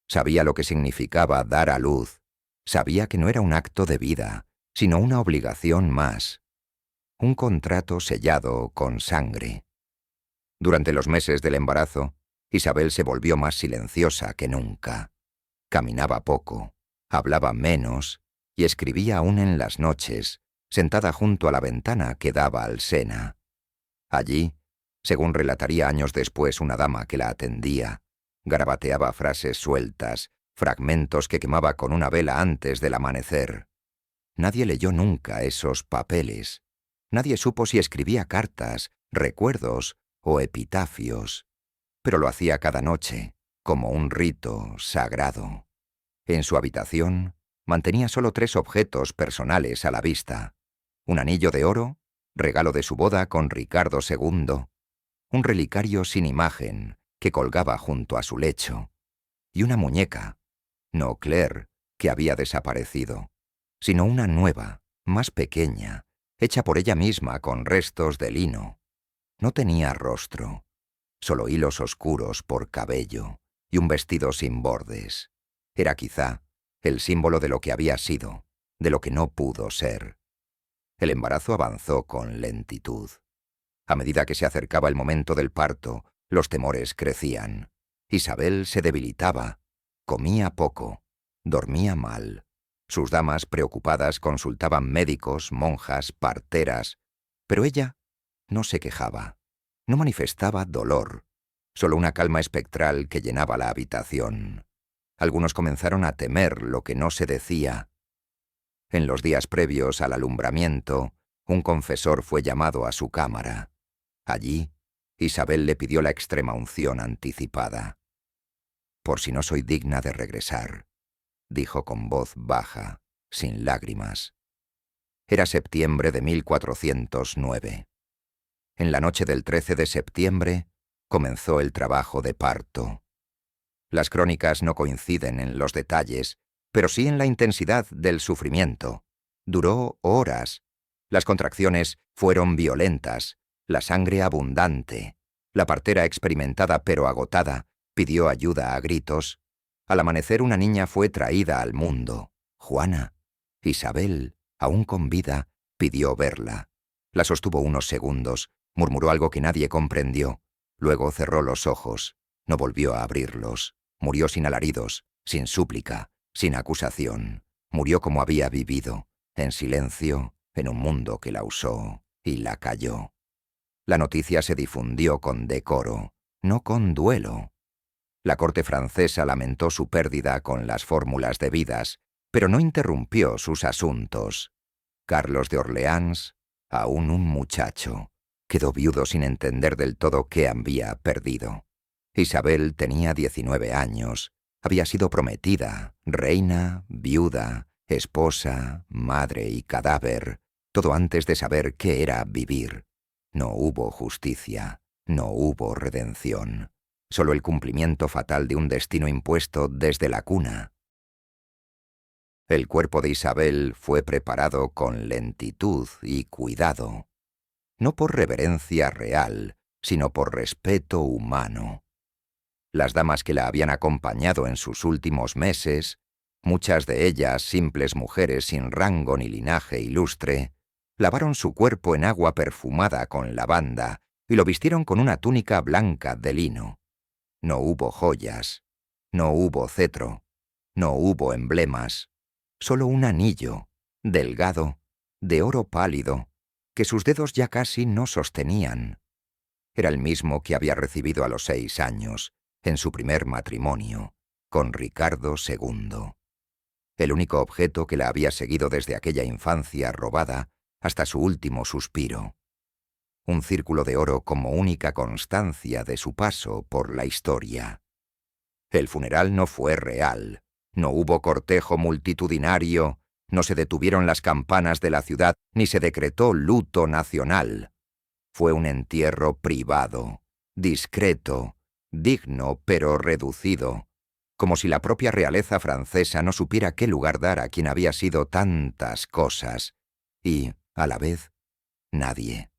Sabía lo que significaba dar a luz. Sabía que no era un acto de vida, sino una obligación más. Un contrato sellado con sangre. Durante los meses del embarazo, Isabel se volvió más silenciosa que nunca. Caminaba poco, hablaba menos y escribía aún en las noches, sentada junto a la ventana que daba al Sena. Allí, según relataría años después una dama que la atendía, garabateaba frases sueltas, fragmentos que quemaba con una vela antes del amanecer. Nadie leyó nunca esos papeles. Nadie supo si escribía cartas, recuerdos o epitafios. Pero lo hacía cada noche, como un rito sagrado. En su habitación mantenía solo 3 objetos personales a la vista: un anillo de oro, regalo de su boda con Ricardo II, un relicario sin imagen que colgaba junto a su lecho, y una muñeca, no Claire, que había desaparecido, sino una nueva, más pequeña, hecha por ella misma con restos de lino. No tenía rostro, solo hilos oscuros por cabello y un vestido sin bordes. Era quizá el símbolo de lo que había sido, de lo que no pudo ser. El embarazo avanzó con lentitud. A medida que se acercaba el momento del parto, los temores crecían. Isabel se debilitaba, comía poco, dormía mal. Sus damas preocupadas consultaban médicos, monjas, parteras, pero ella no se quejaba, no manifestaba dolor, solo una calma espectral que llenaba la habitación. Algunos comenzaron a temer lo que no se decía. En los días previos al alumbramiento, un confesor fue llamado a su cámara. Allí, Isabel le pidió la extremaunción anticipada. «Por si no soy digna de regresar», dijo con voz baja, sin lágrimas. Era septiembre de 1409. En la noche del 13 de septiembre comenzó el trabajo de parto. Las crónicas no coinciden en los detalles, pero sí en la intensidad del sufrimiento. Duró horas. Las contracciones fueron violentas, la sangre abundante. La partera, experimentada pero agotada, pidió ayuda a gritos. Al amanecer una niña fue traída al mundo, Juana. Isabel, aún con vida, pidió verla. La sostuvo unos segundos, murmuró algo que nadie comprendió. Luego cerró los ojos, no volvió a abrirlos. Murió sin alaridos, sin súplica, sin acusación. Murió como había vivido, en silencio, en un mundo que la usó y la calló. La noticia se difundió con decoro, no con duelo. La corte francesa lamentó su pérdida con las fórmulas debidas, pero no interrumpió sus asuntos. Carlos de Orleans, aún un muchacho, quedó viudo sin entender del todo qué había perdido. Isabel tenía 19 años, había sido prometida, reina, viuda, esposa, madre y cadáver, todo antes de saber qué era vivir. No hubo justicia, no hubo redención, solo el cumplimiento fatal de un destino impuesto desde la cuna. El cuerpo de Isabel fue preparado con lentitud y cuidado, no por reverencia real, sino por respeto humano. Las damas que la habían acompañado en sus últimos meses, muchas de ellas simples mujeres sin rango ni linaje ilustre, lavaron su cuerpo en agua perfumada con lavanda y lo vistieron con una túnica blanca de lino. No hubo joyas, no hubo cetro, no hubo emblemas, solo un anillo, delgado, de oro pálido, que sus dedos ya casi no sostenían. Era el mismo que había recibido a los 6 años, en su primer matrimonio, con Ricardo II. El único objeto que la había seguido desde aquella infancia robada hasta su último suspiro. Un círculo de oro como única constancia de su paso por la historia. El funeral no fue real, no hubo cortejo multitudinario, no se detuvieron las campanas de la ciudad, ni se decretó luto nacional. Fue un entierro privado, discreto, digno pero reducido, como si la propia realeza francesa no supiera qué lugar dar a quien había sido tantas cosas, y, a la vez, nadie.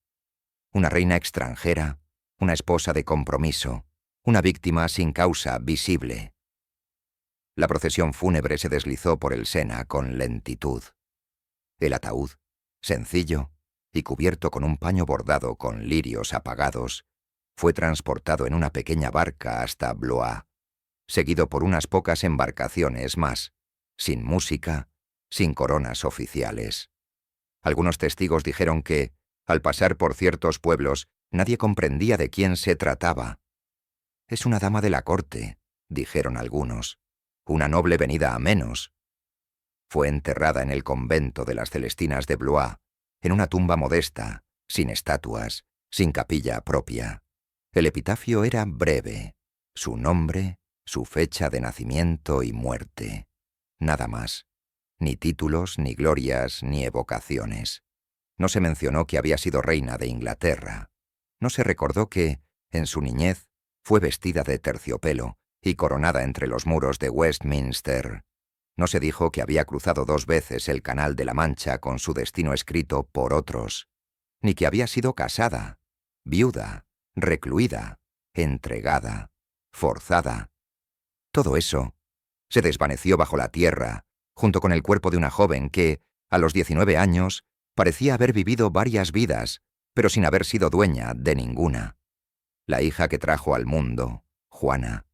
Una reina extranjera, una esposa de compromiso, una víctima sin causa visible. La procesión fúnebre se deslizó por el Sena con lentitud. El ataúd, sencillo y cubierto con un paño bordado con lirios apagados, fue transportado en una pequeña barca hasta Blois, seguido por unas pocas embarcaciones más, sin música, sin coronas oficiales. Algunos testigos dijeron que, al pasar por ciertos pueblos, nadie comprendía de quién se trataba. «Es una dama de la corte», dijeron algunos, «una noble venida a menos». Fue enterrada en el convento de las Celestinas de Blois, en una tumba modesta, sin estatuas, sin capilla propia. El epitafio era breve, su nombre, su fecha de nacimiento y muerte. Nada más. Ni títulos, ni glorias, ni evocaciones. No se mencionó que había sido reina de Inglaterra. No se recordó que, en su niñez, fue vestida de terciopelo y coronada entre los muros de Westminster. No se dijo que había cruzado 2 veces el Canal de la Mancha con su destino escrito por otros, ni que había sido casada, viuda, recluida, entregada, forzada. Todo eso se desvaneció bajo la tierra, junto con el cuerpo de una joven que, a los 19 años, parecía haber vivido varias vidas, pero sin haber sido dueña de ninguna. La hija que trajo al mundo, Juana,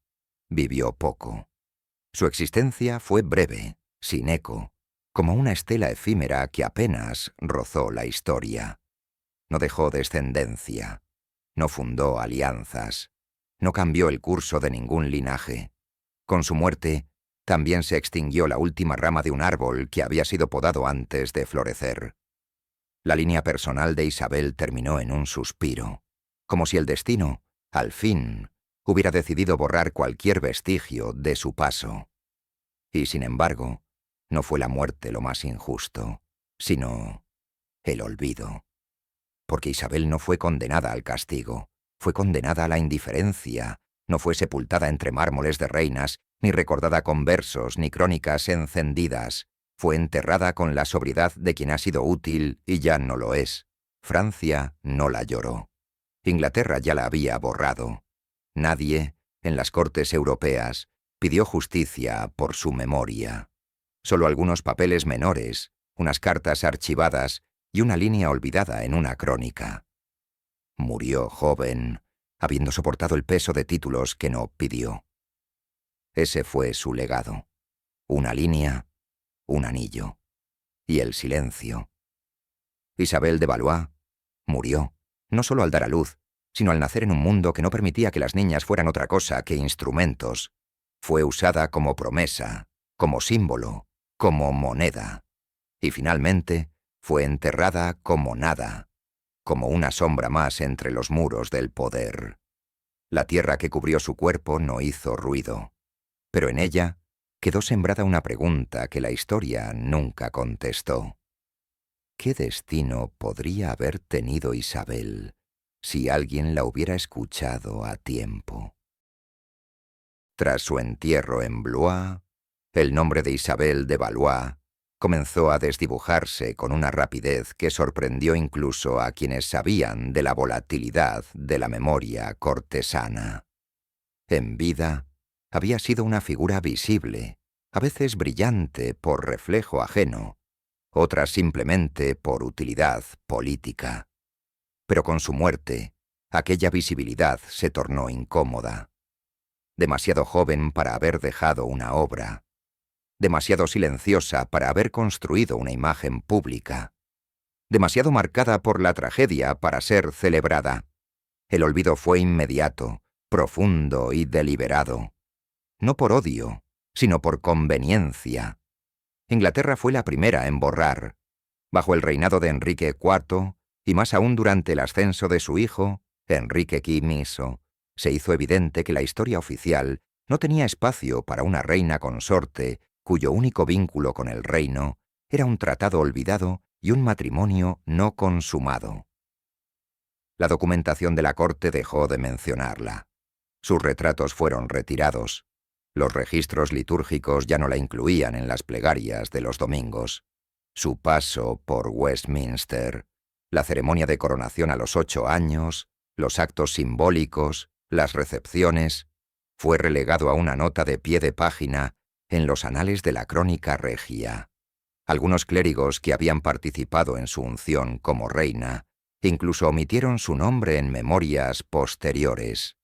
vivió poco. Su existencia fue breve, sin eco, como una estela efímera que apenas rozó la historia. No dejó descendencia, no fundó alianzas, no cambió el curso de ningún linaje. Con su muerte, también se extinguió la última rama de un árbol que había sido podado antes de florecer. La línea personal de Isabel terminó en un suspiro, como si el destino, al fin, hubiera decidido borrar cualquier vestigio de su paso. Y sin embargo, no fue la muerte lo más injusto, sino el olvido. Porque Isabel no fue condenada al castigo, fue condenada a la indiferencia, no fue sepultada entre mármoles de reinas, ni recordada con versos ni crónicas encendidas. Fue enterrada con la sobriedad de quien ha sido útil y ya no lo es. Francia no la lloró. Inglaterra ya la había borrado. Nadie, en las cortes europeas, pidió justicia por su memoria. Solo algunos papeles menores, unas cartas archivadas y una línea olvidada en una crónica. Murió joven, habiendo soportado el peso de títulos que no pidió. Ese fue su legado. Una línea, un anillo y el silencio. Isabel de Valois murió, no solo al dar a luz, sino al nacer en un mundo que no permitía que las niñas fueran otra cosa que instrumentos. Fue usada como promesa, como símbolo, como moneda. Y finalmente fue enterrada como nada, como una sombra más entre los muros del poder. La tierra que cubrió su cuerpo no hizo ruido, pero en ella quedó sembrada una pregunta que la historia nunca contestó. ¿Qué destino podría haber tenido Isabel si alguien la hubiera escuchado a tiempo? Tras su entierro en Blois, el nombre de Isabel de Valois comenzó a desdibujarse con una rapidez que sorprendió incluso a quienes sabían de la volatilidad de la memoria cortesana. En vida, había sido una figura visible, a veces brillante por reflejo ajeno, otras simplemente por utilidad política. Pero con su muerte, aquella visibilidad se tornó incómoda. Demasiado joven para haber dejado una obra, demasiado silenciosa para haber construido una imagen pública, demasiado marcada por la tragedia para ser celebrada. El olvido fue inmediato, profundo y deliberado. No por odio, sino por conveniencia. Inglaterra fue la primera en borrar. Bajo el reinado de Enrique IV, y más aún durante el ascenso de su hijo, Enrique V, se hizo evidente que la historia oficial no tenía espacio para una reina consorte cuyo único vínculo con el reino era un tratado olvidado y un matrimonio no consumado. La documentación de la corte dejó de mencionarla. Sus retratos fueron retirados. Los registros litúrgicos ya no la incluían en las plegarias de los domingos. Su paso por Westminster, la ceremonia de coronación a los 8 años, los actos simbólicos, las recepciones, fue relegado a una nota de pie de página en los anales de la crónica regia. Algunos clérigos que habían participado en su unción como reina incluso omitieron su nombre en memorias posteriores.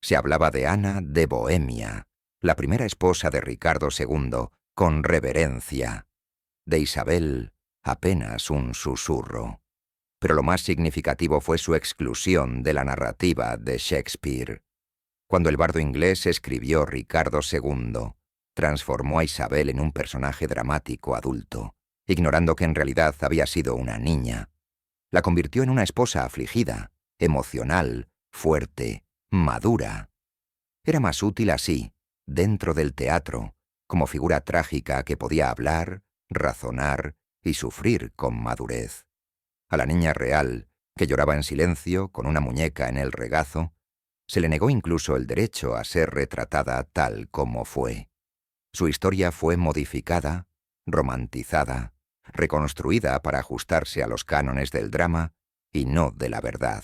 Se hablaba de Ana de Bohemia, la primera esposa de Ricardo II, con reverencia. De Isabel, apenas un susurro. Pero lo más significativo fue su exclusión de la narrativa de Shakespeare. Cuando el bardo inglés escribió Ricardo II, transformó a Isabel en un personaje dramático adulto, ignorando que en realidad había sido una niña. La convirtió en una esposa afligida, emocional, fuerte, madura. Era más útil así, dentro del teatro, como figura trágica que podía hablar, razonar y sufrir con madurez. A la niña real, que lloraba en silencio con una muñeca en el regazo, se le negó incluso el derecho a ser retratada tal como fue. Su historia fue modificada, romantizada, reconstruida para ajustarse a los cánones del drama y no de la verdad.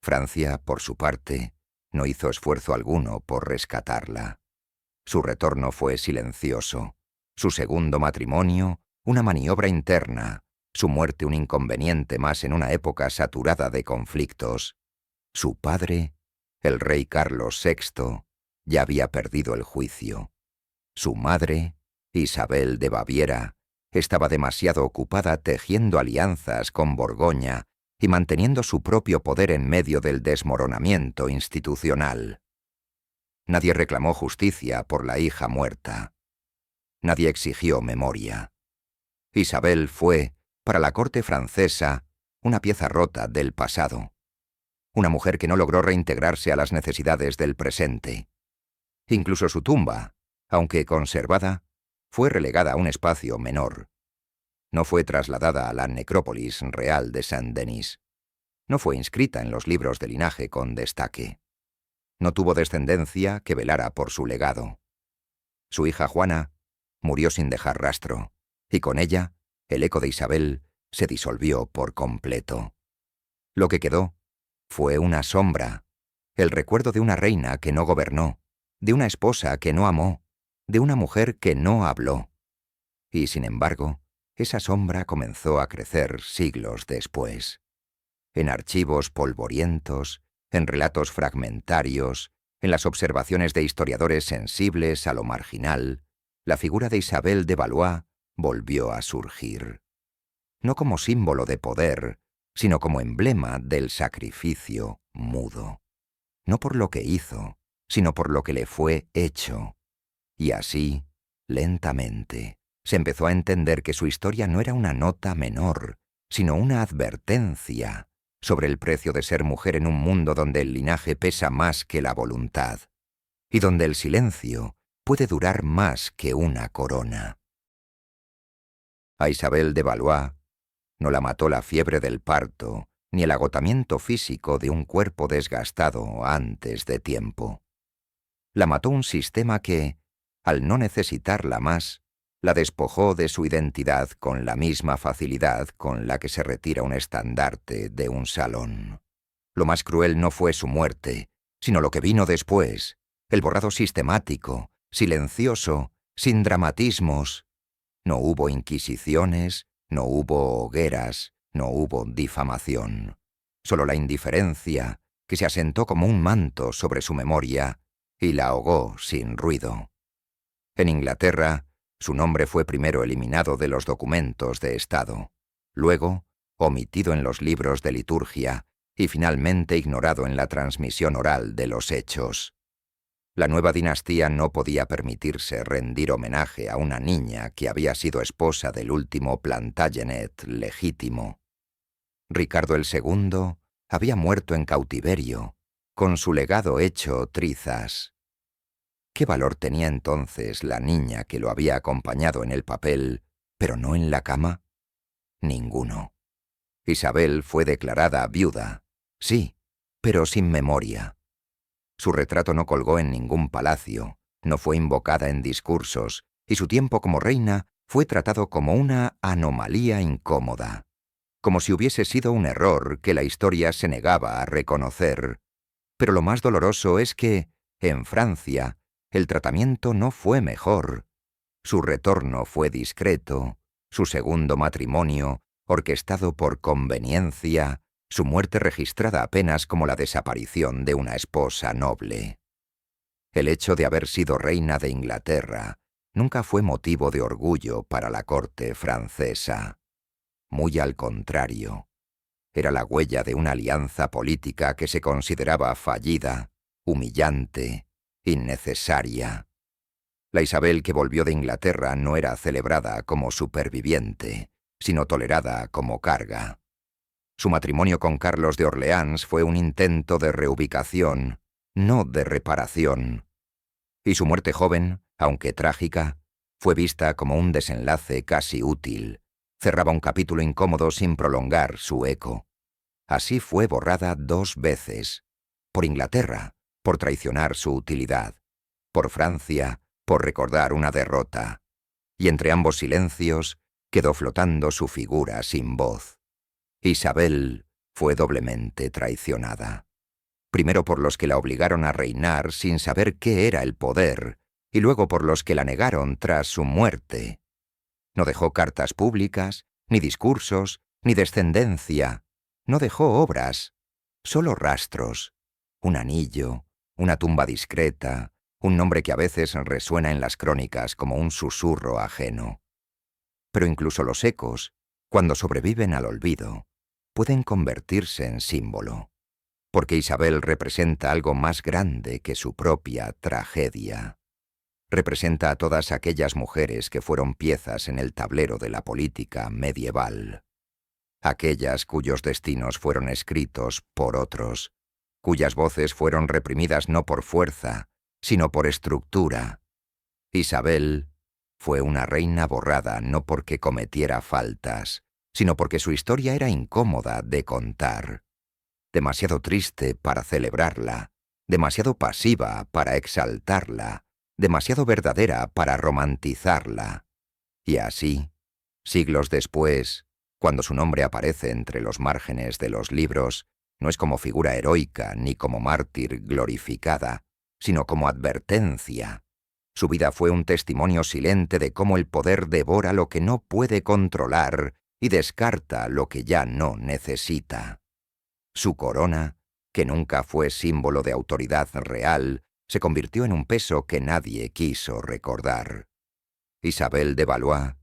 Francia, por su parte, no hizo esfuerzo alguno por rescatarla. Su retorno fue silencioso, su segundo matrimonio una maniobra interna, su muerte un inconveniente más en una época saturada de conflictos. Su padre, el rey Carlos VI, ya había perdido el juicio. Su madre, Isabel de Baviera, estaba demasiado ocupada tejiendo alianzas con Borgoña y manteniendo su propio poder en medio del desmoronamiento institucional. Nadie reclamó justicia por la hija muerta. Nadie exigió memoria. Isabel fue, para la corte francesa, una pieza rota del pasado. Una mujer que no logró reintegrarse a las necesidades del presente. Incluso su tumba, aunque conservada, fue relegada a un espacio menor. No fue trasladada a la necrópolis real de Saint-Denis. No fue inscrita en los libros de linaje con destaque. No tuvo descendencia que velara por su legado. Su hija Juana murió sin dejar rastro, y con ella, el eco de Isabel se disolvió por completo. Lo que quedó fue una sombra, el recuerdo de una reina que no gobernó, de una esposa que no amó, de una mujer que no habló. Y sin embargo, esa sombra comenzó a crecer siglos después. En archivos polvorientos, en relatos fragmentarios, en las observaciones de historiadores sensibles a lo marginal, la figura de Isabel de Valois volvió a surgir. No como símbolo de poder, sino como emblema del sacrificio mudo. No por lo que hizo, sino por lo que le fue hecho. Y así, lentamente, se empezó a entender que su historia no era una nota menor, sino una advertencia sobre el precio de ser mujer en un mundo donde el linaje pesa más que la voluntad, y donde el silencio puede durar más que una corona. A Isabel de Valois no la mató la fiebre del parto, ni el agotamiento físico de un cuerpo desgastado antes de tiempo. La mató un sistema que, al no necesitarla más, la despojó de su identidad con la misma facilidad con la que se retira un estandarte de un salón. Lo más cruel no fue su muerte, sino lo que vino después, el borrado sistemático, silencioso, sin dramatismos. No hubo inquisiciones, no hubo hogueras, no hubo difamación. Solo la indiferencia, que se asentó como un manto sobre su memoria y la ahogó sin ruido. En Inglaterra, su nombre fue primero eliminado de los documentos de Estado, luego omitido en los libros de liturgia y finalmente ignorado en la transmisión oral de los hechos. La nueva dinastía no podía permitirse rendir homenaje a una niña que había sido esposa del último Plantagenet legítimo. Ricardo II había muerto en cautiverio, con su legado hecho trizas. ¿Qué valor tenía entonces la niña que lo había acompañado en el papel, pero no en la cama? Ninguno. Isabel fue declarada viuda, sí, pero sin memoria. Su retrato no colgó en ningún palacio, no fue invocada en discursos, y su tiempo como reina fue tratado como una anomalía incómoda, como si hubiese sido un error que la historia se negaba a reconocer. Pero lo más doloroso es que, en Francia, el tratamiento no fue mejor, Su retorno fue discreto, su segundo matrimonio, orquestado por conveniencia, su muerte registrada apenas como la desaparición de una esposa noble. El hecho de haber sido reina de Inglaterra nunca fue motivo de orgullo para la corte francesa. Muy al contrario, era la huella de una alianza política que se consideraba fallida, humillante, innecesaria. La Isabel que volvió de Inglaterra no era celebrada como superviviente, sino tolerada como carga. Su matrimonio con Carlos de Orleans fue un intento de reubicación, no de reparación. Y su muerte joven, aunque trágica, fue vista como un desenlace casi útil. Cerraba un capítulo incómodo sin prolongar su eco. Así fue borrada 2 veces. Por Inglaterra, por traicionar su utilidad. Por Francia, por recordar una derrota. Y entre ambos silencios quedó flotando su figura sin voz. Isabel fue doblemente traicionada. Primero por los que la obligaron a reinar sin saber qué era el poder, y luego por los que la negaron tras su muerte. No dejó cartas públicas, ni discursos, ni descendencia. No dejó obras, solo rastros. Un anillo, una tumba discreta, un nombre que a veces resuena en las crónicas como un susurro ajeno. Pero incluso los ecos, cuando sobreviven al olvido, pueden convertirse en símbolo, porque Isabel representa algo más grande que su propia tragedia. Representa a todas aquellas mujeres que fueron piezas en el tablero de la política medieval. Aquellas cuyos destinos fueron escritos por otros, cuyas voces fueron reprimidas no por fuerza, sino por estructura. Isabel fue una reina borrada no porque cometiera faltas, sino porque su historia era incómoda de contar. Demasiado triste para celebrarla, demasiado pasiva para exaltarla, demasiado verdadera para romantizarla. Y así, siglos después, cuando su nombre aparece entre los márgenes de los libros, no es como figura heroica ni como mártir glorificada, sino como advertencia. Su vida fue un testimonio silente de cómo el poder devora lo que no puede controlar y descarta lo que ya no necesita. Su corona, que nunca fue símbolo de autoridad real, se convirtió en un peso que nadie quiso recordar. Isabel de Valois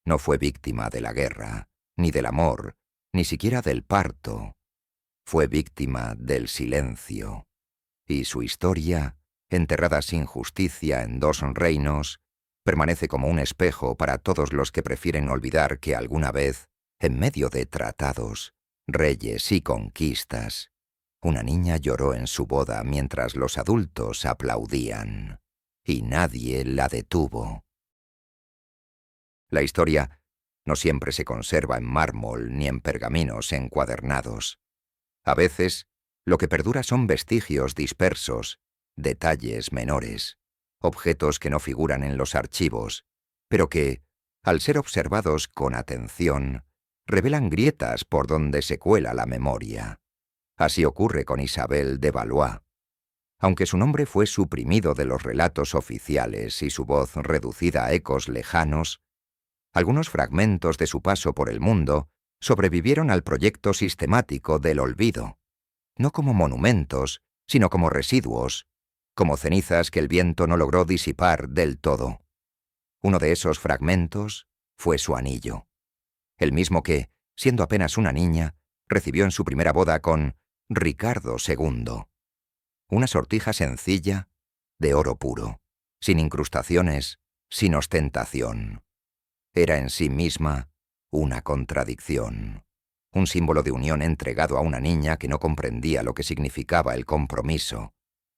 no fue víctima de la guerra, ni del amor, ni siquiera del parto. Fue víctima del silencio. Y su historia, enterrada sin justicia en 2 reinos, permanece como un espejo para todos los que prefieren olvidar que alguna vez, en medio de tratados, reyes y conquistas, una niña lloró en su boda mientras los adultos aplaudían, y nadie la detuvo. La historia no siempre se conserva en mármol ni en pergaminos encuadernados. A veces, lo que perdura son vestigios dispersos, detalles menores, objetos que no figuran en los archivos, pero que, al ser observados con atención, revelan grietas por donde se cuela la memoria. Así ocurre con Isabel de Valois. Aunque su nombre fue suprimido de los relatos oficiales y su voz reducida a ecos lejanos, algunos fragmentos de su paso por el mundo sobrevivieron al proyecto sistemático del olvido, no como monumentos, sino como residuos, como cenizas que el viento no logró disipar del todo. Uno de esos fragmentos fue su anillo, el mismo que, siendo apenas una niña, recibió en su primera boda con Ricardo II. Una sortija sencilla, de oro puro, sin incrustaciones, sin ostentación. Era en sí misma una contradicción, un símbolo de unión entregado a una niña que no comprendía lo que significaba el compromiso,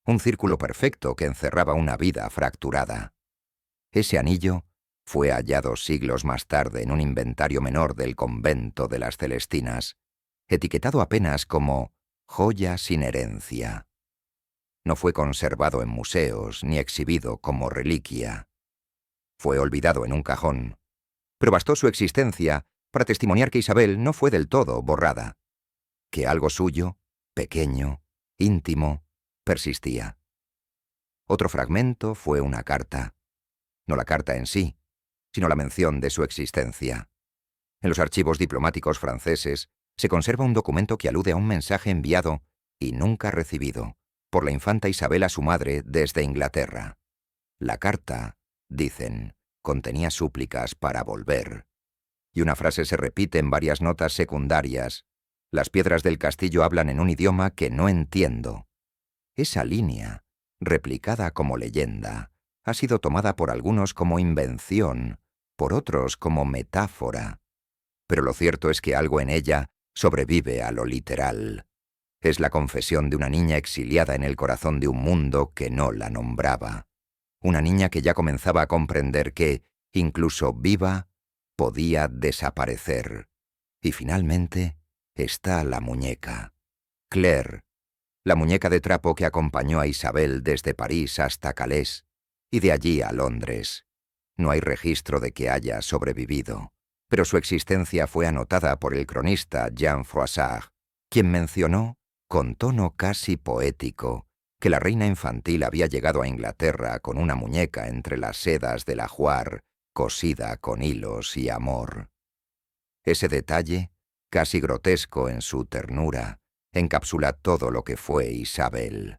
un círculo perfecto que encerraba una vida fracturada. Ese anillo fue hallado siglos más tarde en un inventario menor del convento de las Celestinas, etiquetado apenas como joya sin herencia. No fue conservado en museos ni exhibido como reliquia. Fue olvidado en un cajón, pero bastó su existencia para testimoniar que Isabel no fue del todo borrada, que algo suyo, pequeño, íntimo, persistía. Otro fragmento fue una carta. No la carta en sí, sino la mención de su existencia. En los archivos diplomáticos franceses se conserva un documento que alude a un mensaje enviado y nunca recibido por la infanta Isabel a su madre desde Inglaterra. La carta, dicen, contenía súplicas para volver. Y una frase se repite en varias notas secundarias: las piedras del castillo hablan en un idioma que no entiendo. Esa línea, replicada como leyenda, ha sido tomada por algunos como invención, por otros como metáfora. Pero lo cierto es que algo en ella sobrevive a lo literal. Es la confesión de una niña exiliada en el corazón de un mundo que no la nombraba. Una niña que ya comenzaba a comprender que, incluso viva, podía desaparecer. Y finalmente está la muñeca. Claire, la muñeca de trapo que acompañó a Isabel desde París hasta Calais y de allí a Londres. No hay registro de que haya sobrevivido, pero su existencia fue anotada por el cronista Jean Froissart, quien mencionó, con tono casi poético, que la reina infantil había llegado a Inglaterra con una muñeca entre las sedas del ajuar, cosida con hilos y amor. Ese detalle, casi grotesco en su ternura, encapsula todo lo que fue Isabel.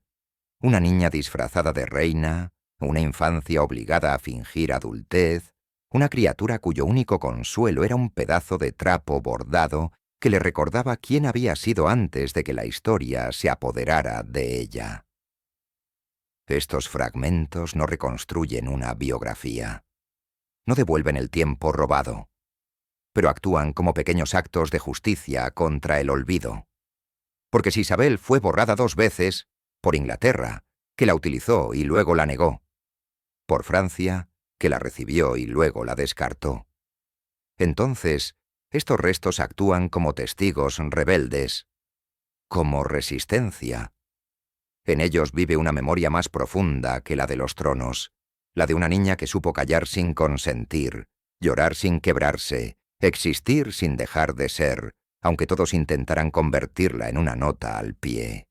Una niña disfrazada de reina, una infancia obligada a fingir adultez, una criatura cuyo único consuelo era un pedazo de trapo bordado que le recordaba quién había sido antes de que la historia se apoderara de ella. Estos fragmentos no reconstruyen una biografía, no devuelven el tiempo robado, pero actúan como pequeños actos de justicia contra el olvido. Porque si Isabel fue borrada 2 veces, por Inglaterra, que la utilizó y luego la negó, por Francia, que la recibió y luego la descartó, entonces estos restos actúan como testigos rebeldes, como resistencia. En ellos vive una memoria más profunda que la de los tronos, la de una niña que supo callar sin consentir, llorar sin quebrarse, existir sin dejar de ser, aunque todos intentaran convertirla en una nota al pie.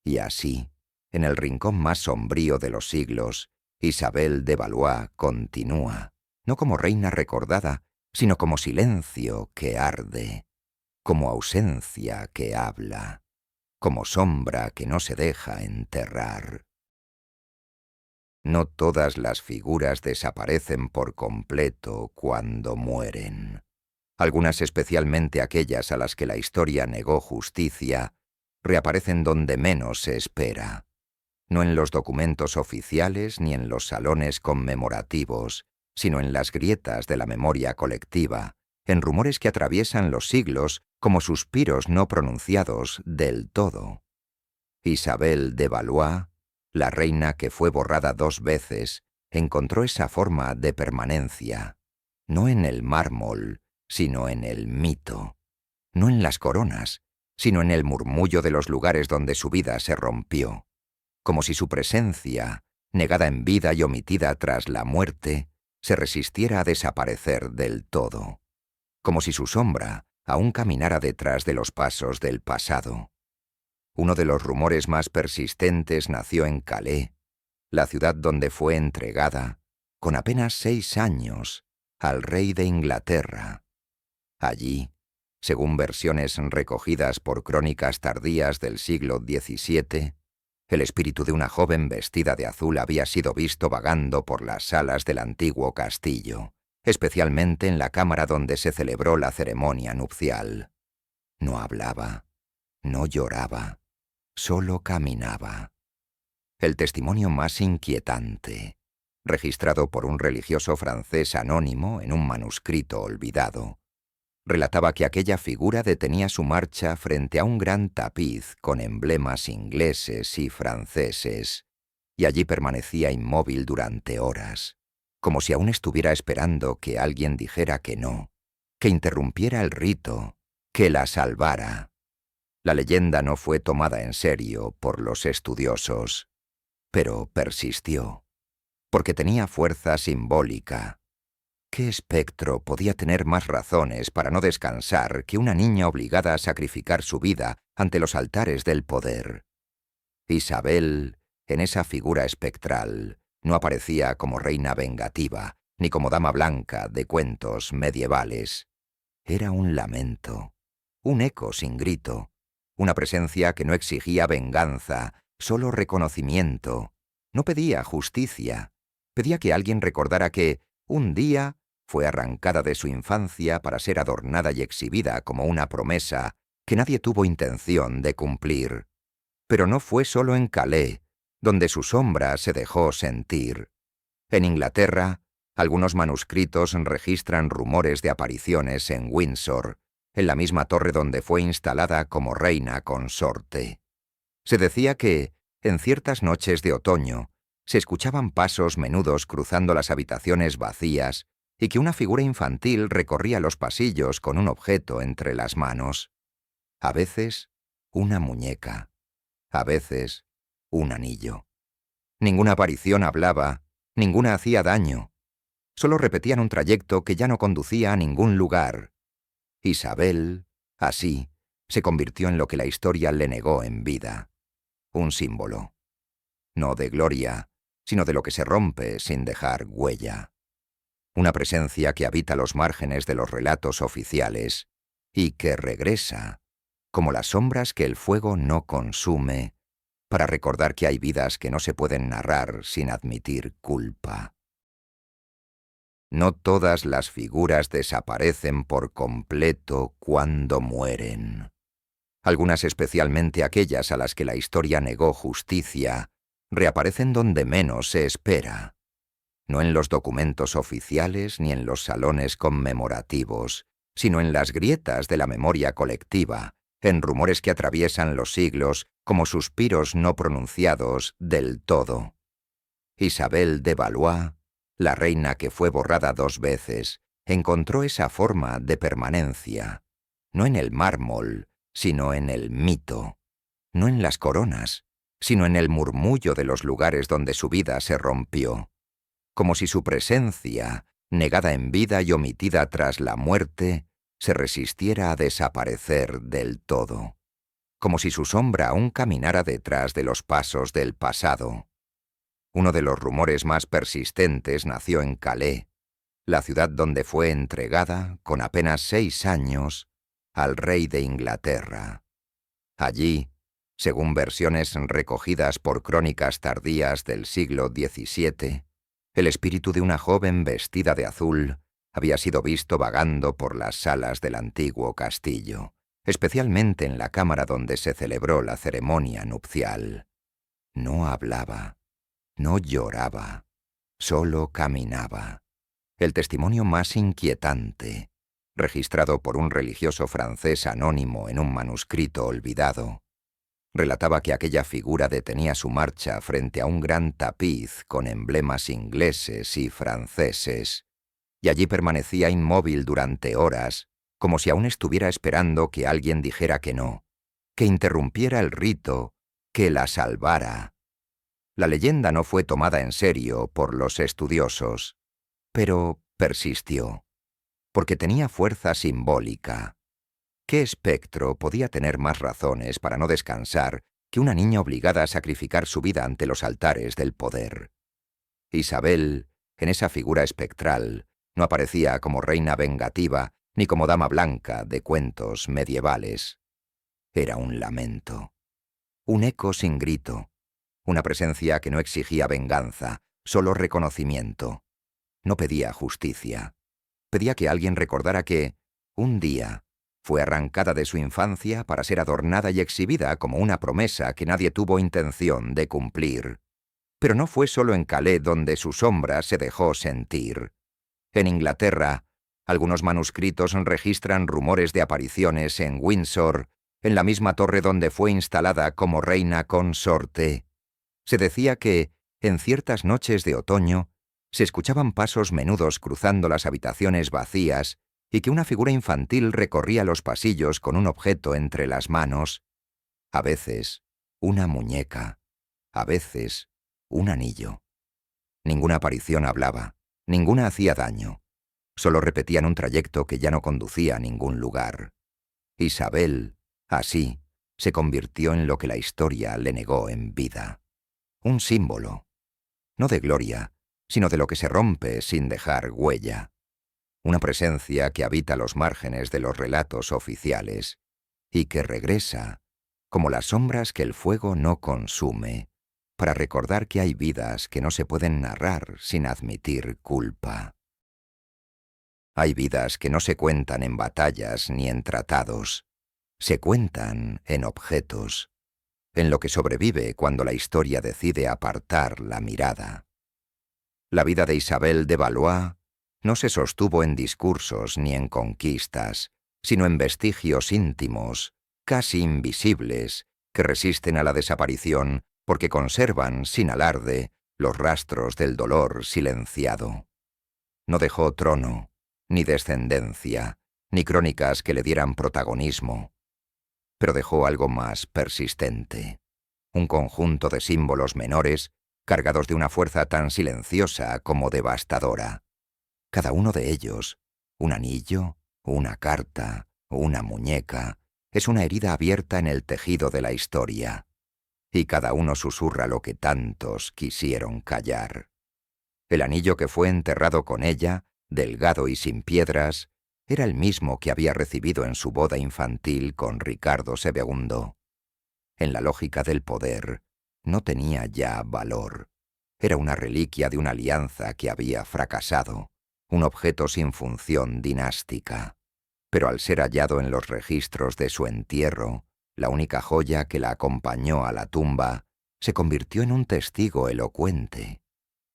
Y así, en el rincón más sombrío de los siglos, Isabel de Valois continúa, no como reina recordada, sino como silencio que arde, como ausencia que habla, como sombra que no se deja enterrar. No todas las figuras desaparecen por completo cuando mueren. Algunas, especialmente aquellas a las que la historia negó justicia, reaparecen donde menos se espera. No en los documentos oficiales ni en los salones conmemorativos, sino en las grietas de la memoria colectiva, en rumores que atraviesan los siglos como suspiros no pronunciados del todo. Isabel de Valois, la reina que fue borrada 2 veces, encontró esa forma de permanencia, no en el mármol, sino en el mito, no en las coronas, sino en el murmullo de los lugares donde su vida se rompió, como si su presencia, negada en vida y omitida tras la muerte, se resistiera a desaparecer del todo, como si su sombra aún caminara detrás de los pasos del pasado. Uno de los rumores más persistentes nació en Calais, la ciudad donde fue entregada, con apenas 6 años, al rey de Inglaterra. Allí, según versiones recogidas por crónicas tardías del siglo XVII, el espíritu de una joven vestida de azul había sido visto vagando por las salas del antiguo castillo, especialmente en la cámara donde se celebró la ceremonia nupcial. No hablaba, no lloraba, solo caminaba. El testimonio más inquietante, registrado por un religioso francés anónimo en un manuscrito olvidado, relataba que aquella figura detenía su marcha frente a un gran tapiz con emblemas ingleses y franceses, y allí permanecía inmóvil durante horas, como si aún estuviera esperando que alguien dijera que no, que interrumpiera el rito, que la salvara. La leyenda no fue tomada en serio por los estudiosos, pero persistió, porque tenía fuerza simbólica. ¿Qué espectro podía tener más razones para no descansar que una niña obligada a sacrificar su vida ante los altares del poder? Isabel, en esa figura espectral, no aparecía como reina vengativa, ni como dama blanca de cuentos medievales. Era un lamento, un eco sin grito, una presencia que no exigía venganza, solo reconocimiento. No pedía justicia, pedía que alguien recordara que, un día, fue arrancada de su infancia para ser adornada y exhibida como una promesa que nadie tuvo intención de cumplir. Pero no fue solo en Calais, donde su sombra se dejó sentir. En Inglaterra, algunos manuscritos registran rumores de apariciones en Windsor, en la misma torre donde fue instalada como reina consorte. Se decía que, en ciertas noches de otoño, se escuchaban pasos menudos cruzando las habitaciones vacías y que una figura infantil recorría los pasillos con un objeto entre las manos. A veces, una muñeca. A veces, un anillo. Ninguna aparición hablaba, ninguna hacía daño. Solo repetían un trayecto que ya no conducía a ningún lugar. Isabel, así, se convirtió en lo que la historia le negó en vida. Un símbolo. No de gloria, sino de lo que se rompe sin dejar huella. Una presencia que habita los márgenes de los relatos oficiales y que regresa, como las sombras que el fuego no consume, para recordar que hay vidas que no se pueden narrar sin admitir culpa. No todas las figuras desaparecen por completo cuando mueren. Algunas, especialmente aquellas a las que la historia negó justicia, reaparecen donde menos se espera. No en los documentos oficiales ni en los salones conmemorativos, sino en las grietas de la memoria colectiva, en rumores que atraviesan los siglos como suspiros no pronunciados del todo. Isabel de Valois, la reina que fue borrada 2 veces, encontró esa forma de permanencia, no en el mármol, sino en el mito, no en las coronas, sino en el murmullo de los lugares donde su vida se rompió, como si su presencia, negada en vida y omitida tras la muerte, se resistiera a desaparecer del todo, como si su sombra aún caminara detrás de los pasos del pasado. Uno de los rumores más persistentes nació en Calais, la ciudad donde fue entregada, con apenas 6 años, al rey de Inglaterra. Allí, según versiones recogidas por crónicas tardías del siglo XVII, el espíritu de una joven vestida de azul había sido visto vagando por las salas del antiguo castillo, especialmente en la cámara donde se celebró la ceremonia nupcial. No hablaba, no lloraba, solo caminaba. El testimonio más inquietante, registrado por un religioso francés anónimo en un manuscrito olvidado, relataba que aquella figura detenía su marcha frente a un gran tapiz con emblemas ingleses y franceses, y allí permanecía inmóvil durante horas, como si aún estuviera esperando que alguien dijera que no, que interrumpiera el rito, que la salvara. La leyenda no fue tomada en serio por los estudiosos, pero persistió, porque tenía fuerza simbólica. ¿Qué espectro podía tener más razones para no descansar que una niña obligada a sacrificar su vida ante los altares del poder? Isabel, en esa figura espectral, no aparecía como reina vengativa ni como dama blanca de cuentos medievales. Era un lamento, un eco sin grito, una presencia que no exigía venganza, solo reconocimiento. No pedía justicia. Pedía que alguien recordara que, un día, fue arrancada de su infancia para ser adornada y exhibida como una promesa que nadie tuvo intención de cumplir. Pero no fue solo en Calais donde su sombra se dejó sentir. En Inglaterra, algunos manuscritos registran rumores de apariciones en Windsor, en la misma torre donde fue instalada como reina consorte. Se decía que, en ciertas noches de otoño, se escuchaban pasos menudos cruzando las habitaciones vacías y que una figura infantil recorría los pasillos con un objeto entre las manos, a veces una muñeca, a veces un anillo. Ninguna aparición hablaba, ninguna hacía daño, solo repetían un trayecto que ya no conducía a ningún lugar. Isabel, así, se convirtió en lo que la historia le negó en vida. Un símbolo, no de gloria, sino de lo que se rompe sin dejar huella. Una presencia que habita los márgenes de los relatos oficiales y que regresa, como las sombras que el fuego no consume, para recordar que hay vidas que no se pueden narrar sin admitir culpa. Hay vidas que no se cuentan en batallas ni en tratados, se cuentan en objetos, en lo que sobrevive cuando la historia decide apartar la mirada. La vida de Isabel de Valois no se sostuvo en discursos ni en conquistas, sino en vestigios íntimos, casi invisibles, que resisten a la desaparición porque conservan, sin alarde, los rastros del dolor silenciado. No dejó trono, ni descendencia, ni crónicas que le dieran protagonismo, pero dejó algo más persistente, un conjunto de símbolos menores cargados de una fuerza tan silenciosa como devastadora. Cada uno de ellos, un anillo, una carta, una muñeca, es una herida abierta en el tejido de la historia, y cada uno susurra lo que tantos quisieron callar. El anillo que fue enterrado con ella, delgado y sin piedras, era el mismo que había recibido en su boda infantil con Ricardo II. En la lógica del poder, no tenía ya valor. Era una reliquia de una alianza que había fracasado, un objeto sin función dinástica. Pero al ser hallado en los registros de su entierro, la única joya que la acompañó a la tumba, se convirtió en un testigo elocuente,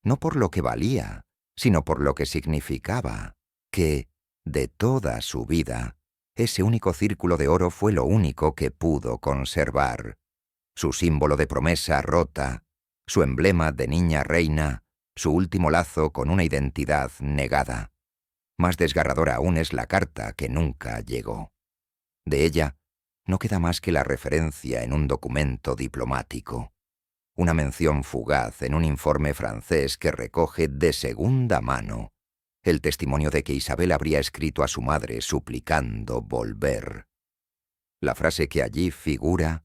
no por lo que valía, sino por lo que significaba, que, de toda su vida, ese único círculo de oro fue lo único que pudo conservar. Su símbolo de promesa rota, su emblema de niña reina, su último lazo con una identidad negada. Más desgarradora aún es la carta que nunca llegó. De ella no queda más que la referencia en un documento diplomático, una mención fugaz en un informe francés que recoge de segunda mano el testimonio de que Isabel habría escrito a su madre suplicando volver. La frase que allí figura: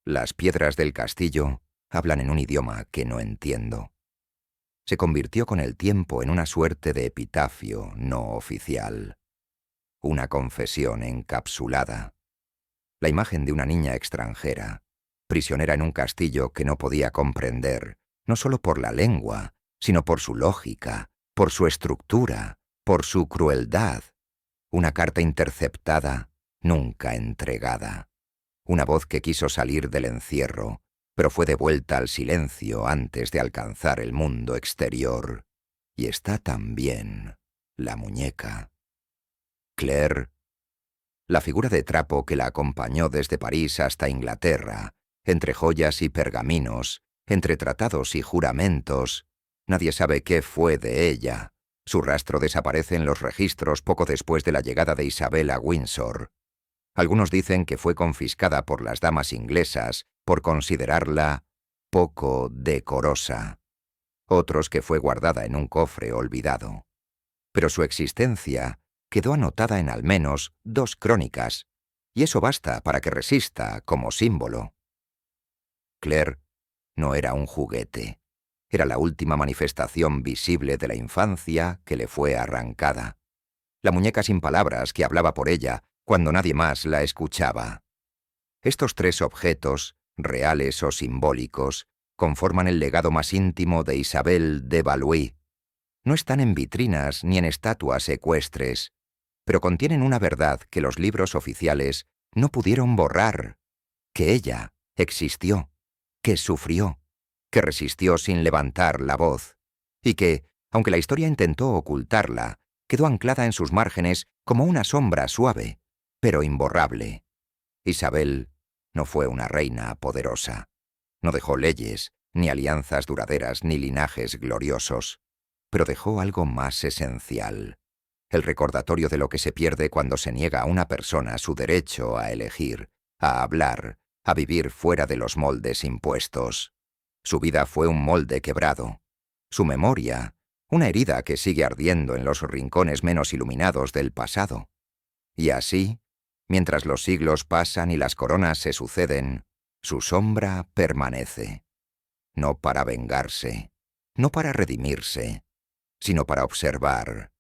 «Las piedras del castillo hablan en un idioma que no entiendo», se convirtió con el tiempo en una suerte de epitafio no oficial, una confesión encapsulada, la imagen de una niña extranjera, prisionera en un castillo que no podía comprender, no solo por la lengua, sino por su lógica, por su estructura, por su crueldad. Una carta interceptada, nunca entregada. Una voz que quiso salir del encierro, pero fue devuelta al silencio antes de alcanzar el mundo exterior. Y está también la muñeca. Claire, la figura de trapo que la acompañó desde París hasta Inglaterra, entre joyas y pergaminos, entre tratados y juramentos. Nadie sabe qué fue de ella. Su rastro desaparece en los registros poco después de la llegada de Isabel a Windsor. Algunos dicen que fue confiscada por las damas inglesas por considerarla poco decorosa. Otros que fue guardada en un cofre olvidado. Pero su existencia quedó anotada en al menos 2 crónicas, y eso basta para que resista como símbolo. Claire no era un juguete. Era la última manifestación visible de la infancia que le fue arrancada. La muñeca sin palabras que hablaba por ella cuando nadie más la escuchaba. Estos 3 objetos, reales o simbólicos, conforman el legado más íntimo de Isabel de Valois. No están en vitrinas ni en estatuas ecuestres, pero contienen una verdad que los libros oficiales no pudieron borrar, que ella existió, que sufrió, que resistió sin levantar la voz, y que, aunque la historia intentó ocultarla, quedó anclada en sus márgenes como una sombra suave, pero imborrable. Isabel no fue una reina poderosa. No dejó leyes, ni alianzas duraderas, ni linajes gloriosos, pero dejó algo más esencial: el recordatorio de lo que se pierde cuando se niega a una persona su derecho a elegir, a hablar, a vivir fuera de los moldes impuestos. Su vida fue un molde quebrado. Su memoria, una herida que sigue ardiendo en los rincones menos iluminados del pasado. Y así, mientras los siglos pasan y las coronas se suceden, su sombra permanece. No para vengarse, no para redimirse, sino para observar,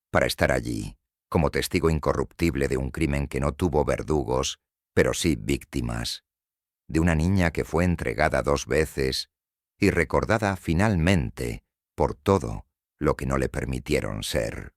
para estar allí, como testigo incorruptible de un crimen que no tuvo verdugos, pero sí víctimas, de una niña que fue entregada 2 veces y recordada finalmente por todo lo que no le permitieron ser.